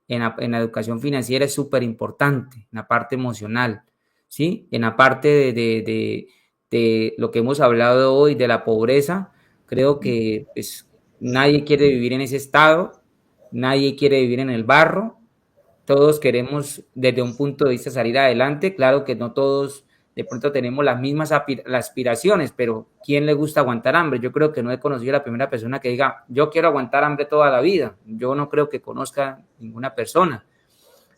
en la educación financiera es súper importante, en la parte emocional, ¿sí? En la parte de lo que hemos hablado hoy, de la pobreza, creo que pues, nadie quiere vivir en ese estado, nadie quiere vivir en el barro, todos queremos desde un punto de vista salir adelante, claro que no todos de pronto tenemos las mismas aspiraciones, pero ¿quién le gusta aguantar hambre? Yo creo que no he conocido a la primera persona que diga, yo quiero aguantar hambre toda la vida, yo no creo que conozca ninguna persona.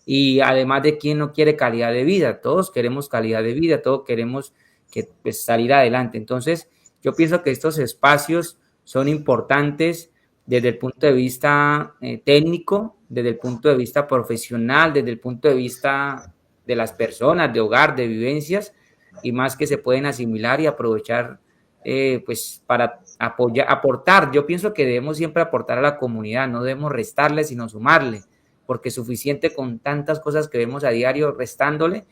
Y además de quién no quiere calidad de vida, todos queremos calidad de vida, todos queremos que, pues, salir adelante. Entonces, yo pienso que estos espacios son importantes desde el punto de vista técnico, desde el punto de vista profesional, desde el punto de vista de las personas, de hogar, de vivencias, y más que se pueden asimilar y aprovechar pues para apoyar, aportar. Yo pienso que debemos siempre aportar a la comunidad, no debemos restarle, sino sumarle, porque es suficiente con tantas cosas que vemos a diario restándole,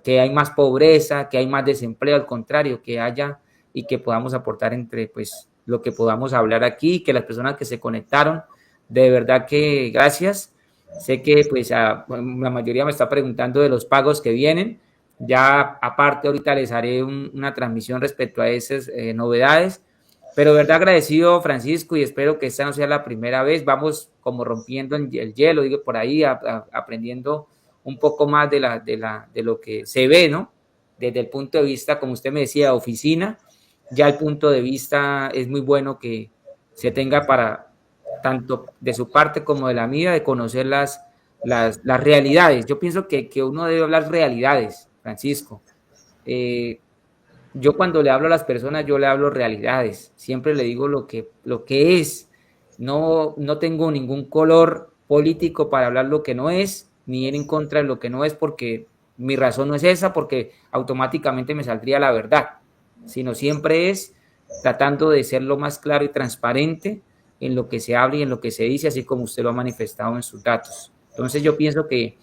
que hay más pobreza, que hay más desempleo, al contrario, que haya y que podamos aportar entre pues lo que podamos hablar aquí, que las personas que se conectaron, de verdad que gracias. Sé que pues la mayoría me está preguntando de los pagos que vienen. Ya aparte ahorita les haré una transmisión respecto a esas novedades. Pero de verdad agradecido, Francisco, y espero que esta no sea la primera vez. Vamos como rompiendo el hielo, digo, por ahí, aprendiendo un poco más de lo que se ve, ¿no? Desde el punto de vista, como usted me decía, oficina, ya el punto de vista es muy bueno que se tenga para, tanto de su parte como de la mía, de conocer las realidades. Yo pienso que uno debe hablar realidades, Francisco. Eh, yo cuando le hablo a las personas, yo le hablo realidades. Siempre le digo lo que es. No, no tengo ningún color político para hablar lo que no es, ni ir en contra de lo que no es, porque mi razón no es esa, porque automáticamente me saldría la verdad, sino siempre es tratando de ser lo más claro y transparente en lo que se habla y en lo que se dice, así como usted lo ha manifestado en sus datos. Entonces yo pienso que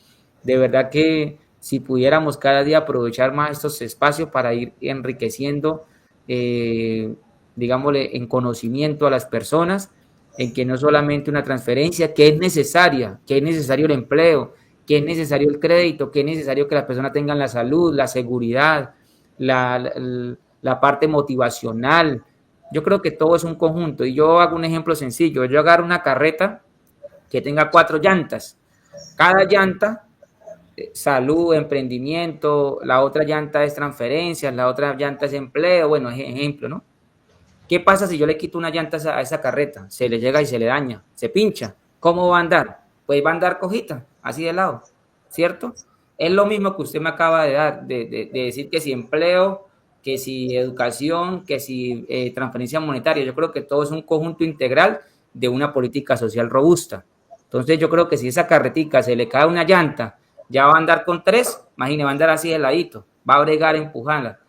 de verdad que si pudiéramos cada día aprovechar más estos espacios para ir enriqueciendo, digámosle, en conocimiento a las personas, en que no solamente una transferencia, que es necesaria, que es necesario el empleo, que es necesario el crédito, que es necesario que las personas tengan la salud, la seguridad, la parte motivacional. Yo creo que todo es un conjunto. Y yo hago un ejemplo sencillo. Yo agarro una carreta que tenga 4 llantas. Cada llanta, salud, emprendimiento, la otra llanta es transferencias, la otra llanta es empleo, bueno, es ejemplo, ¿no? ¿Qué pasa si yo le quito una llanta a esa carreta? Se le llega y se le daña, se pincha. ¿Cómo va a andar? Pues va a andar cojita, así de lado, ¿cierto? Es lo mismo que usted me acaba de dar, de decir que si empleo, que si educación, que si transferencia monetaria. Yo creo que todo es un conjunto integral de una política social robusta. Entonces yo creo que si esa carretica se le cae una llanta, ya va a andar con 3, imagínese, va a andar así de ladito, va a bregar, empujarla.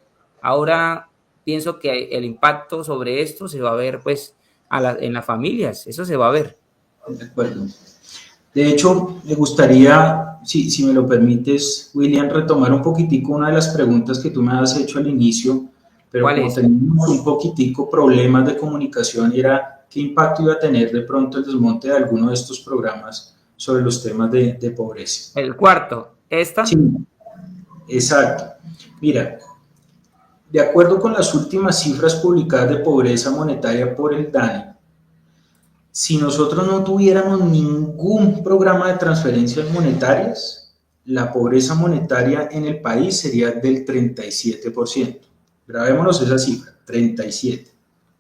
Ahora pienso que el impacto sobre esto se va a ver pues en las familias, eso se va a ver. De acuerdo. De hecho, me gustaría, si me lo permites, William, retomar un poquitico una de las preguntas que tú me has hecho al inicio, pero ¿Cuál como es? teníamos un poquitico problemas de comunicación, era qué impacto iba a tener de pronto el desmonte de alguno de estos programas sobre los temas de pobreza. El cuarto, Sí, esta. exacto. Mira, de acuerdo con las últimas cifras publicadas de pobreza monetaria por el DANE, si nosotros no tuviéramos ningún programa de transferencias monetarias, la pobreza monetaria en el país sería del 37%. Grabémonos esa cifra, 37.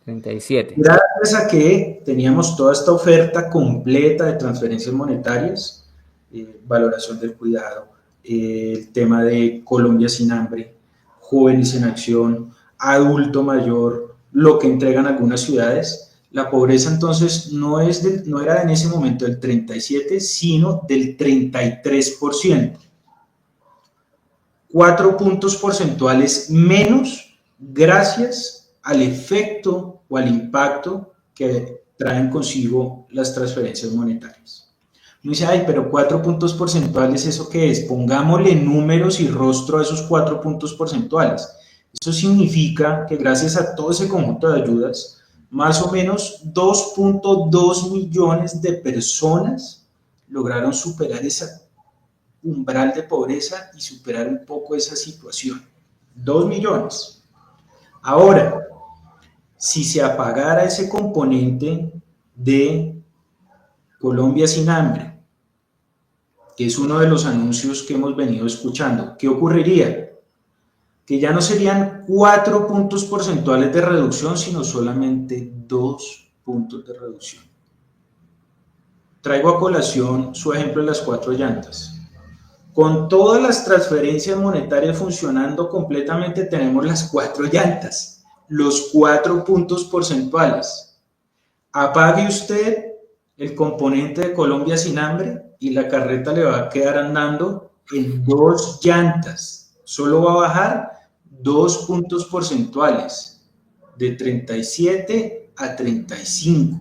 37. Gracias a que teníamos toda esta oferta completa de transferencias monetarias, valoración del cuidado, el tema de Colombia sin hambre, jóvenes en acción, adulto mayor, lo que entregan algunas ciudades, la pobreza entonces no era en ese momento del 37, sino del 33%. 4 puntos porcentuales menos gracias al efecto o al impacto que traen consigo las transferencias monetarias. Uno dice, ay, pero 4 puntos porcentuales, ¿eso qué es? Pongámosle números y rostro a esos 4 puntos porcentuales. Eso significa que gracias a todo ese conjunto de ayudas, más o menos 2.2 millones de personas lograron superar esa umbral de pobreza y superar un poco esa situación. 2 millones. Ahora, si se apagara ese componente de Colombia sin hambre, que es uno de los anuncios que hemos venido escuchando. ¿Qué ocurriría? Que ya no serían 4 puntos porcentuales de reducción, sino solamente 2 puntos de reducción. Traigo a colación su ejemplo de las 4 llantas. Con todas las transferencias monetarias funcionando completamente, tenemos las 4 llantas, los 4 puntos porcentuales. Apague usted el componente de Colombia sin hambre y la carreta le va a quedar andando en 2 llantas. Solo va a bajar 2 puntos porcentuales, de 37 a 35.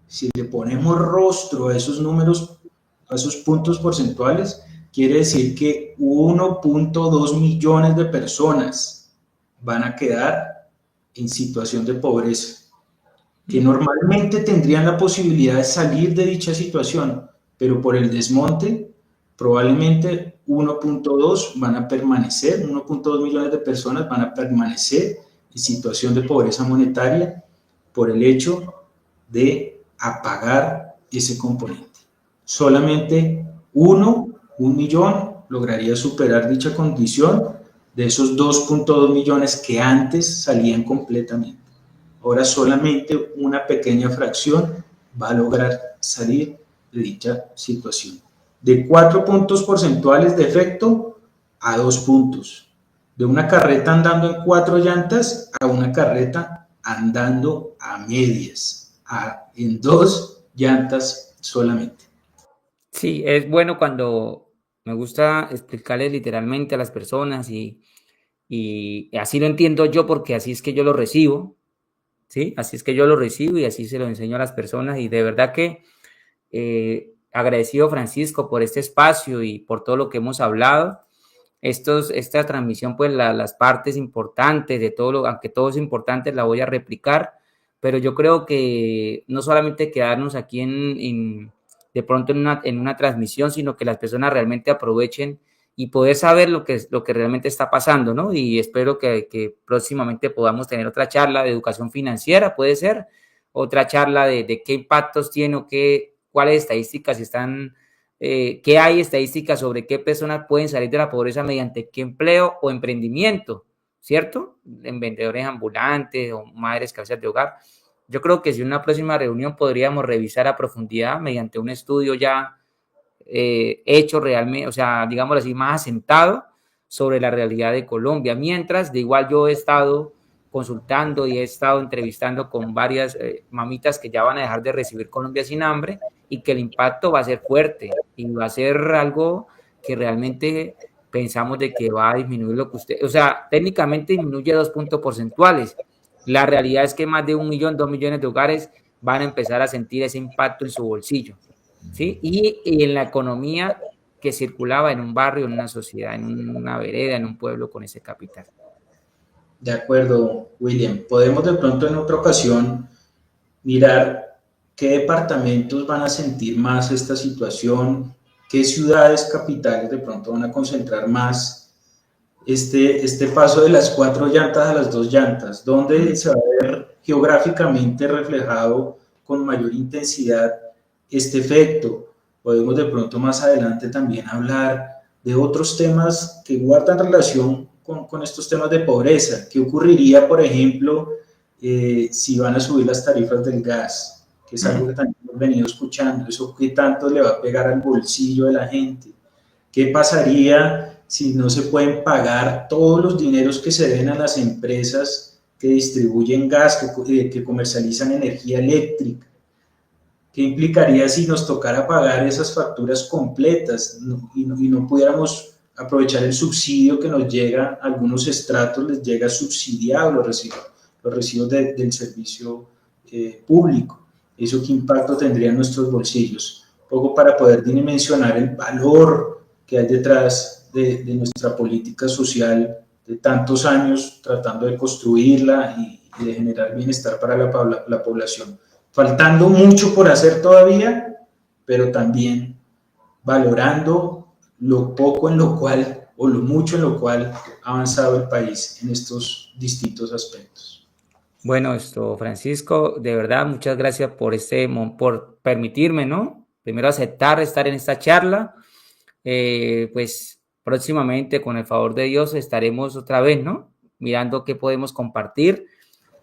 Si le ponemos rostro a esos números, a esos puntos porcentuales, quiere decir que 1.2 millones de personas van a quedar en situación de pobreza, que normalmente tendrían la posibilidad de salir de dicha situación, pero por el desmonte, probablemente 1.2 van a permanecer, 1.2 millones de personas van a permanecer en situación de pobreza monetaria por el hecho de apagar ese componente. Solamente un millón lograría superar dicha condición de esos 2.2 millones que antes salían completamente. Ahora solamente una pequeña fracción va a lograr salir de dicha situación. De 4 puntos porcentuales de efecto a 2 puntos. De una carreta andando en 4 llantas a una carreta andando a medias, en 2 llantas solamente. Sí, es bueno cuando me gusta explicarles literalmente a las personas y así lo entiendo yo porque así es que yo lo recibo, ¿sí? Así es que yo lo recibo y así se lo enseño a las personas y de verdad que agradecido Francisco por este espacio y por todo lo que hemos hablado. Esta transmisión, pues las partes importantes de todo aunque todo es importante, la voy a replicar, pero yo creo que no solamente quedarnos aquí de pronto en una transmisión, sino que las personas realmente aprovechen y poder saber lo que realmente está pasando, ¿no? Y espero que próximamente podamos tener otra charla de educación financiera, puede ser, otra charla de qué impactos tiene o cuáles estadísticas están qué hay estadísticas sobre qué personas pueden salir de la pobreza mediante qué empleo o emprendimiento, ¿cierto? En vendedores ambulantes o madres cabezas de hogar. Yo creo que si en una próxima reunión podríamos revisar a profundidad mediante un estudio ya hecho realmente, o sea, digámoslo así, más asentado sobre la realidad de Colombia. Mientras, de igual yo he estado consultando y he estado entrevistando con varias mamitas que ya van a dejar de recibir Colombia sin hambre y que el impacto va a ser fuerte y va a ser algo que realmente pensamos de que va a disminuir lo que usted, o sea, técnicamente disminuye 2 puntos porcentuales. La realidad es que más de 1 millón, 2 millones de hogares van a empezar a sentir ese impacto en su bolsillo, ¿sí? Y en la economía que circulaba en un barrio, en una sociedad, en una vereda, en un pueblo con ese capital. De acuerdo, William. Podemos de pronto en otra ocasión mirar qué departamentos van a sentir más esta situación, qué ciudades capitales de pronto van a concentrar más este paso de las 4 llantas a las 2 llantas, dónde se va a ver geográficamente reflejado con mayor intensidad este efecto. Podemos de pronto más adelante también hablar de otros temas que guardan relación con estos temas de pobreza. ¿Qué ocurriría, por ejemplo, si van a subir las tarifas del gas? Que es algo que también hemos venido escuchando. ¿Eso qué tanto le va a pegar al bolsillo de la gente? ¿Qué pasaría si no se pueden pagar todos los dineros que se den a las empresas que distribuyen gas, que comercializan energía eléctrica? ¿Qué implicaría si nos tocara pagar esas facturas completas y no pudiéramos aprovechar el subsidio que nos llega a algunos estratos, les llega subsidiado los recibos del servicio público? ¿Eso qué impacto tendría en nuestros bolsillos? Un poco para poder dimensionar el valor que hay detrás de nuestra política social de tantos años tratando de construirla y de generar bienestar para la población. Faltando mucho por hacer todavía, pero también valorando lo poco en lo cual o lo mucho en lo cual ha avanzado el país en estos distintos aspectos. Bueno, Francisco, de verdad, muchas gracias por por permitirme, ¿no? primero aceptar estar en esta charla. Pues próximamente, con el favor de Dios, estaremos otra vez, ¿no? Mirando qué podemos compartir.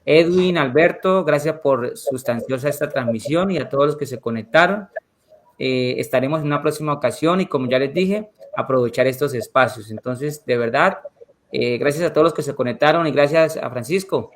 Edwin, Alberto, gracias por sustanciosa esta transmisión y a todos los que se conectaron. Estaremos en una próxima ocasión y como ya les dije, aprovechar estos espacios. Entonces, de verdad, gracias a todos los que se conectaron y gracias a Francisco.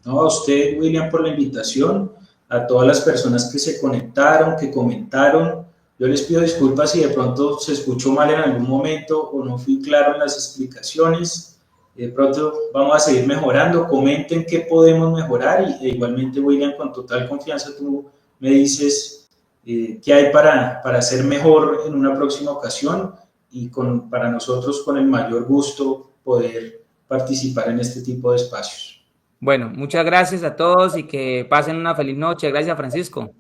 No, a usted, William, por la invitación, a todas las personas que se conectaron, que comentaron. Yo les pido disculpas si de pronto se escuchó mal en algún momento o no fui claro en las explicaciones. De pronto vamos a seguir mejorando. Comenten qué podemos mejorar e igualmente, William, con total confianza tú me dices qué hay para hacer mejor en una próxima ocasión y para nosotros con el mayor gusto poder participar en este tipo de espacios. Bueno, muchas gracias a todos y que pasen una feliz noche. Gracias, Francisco.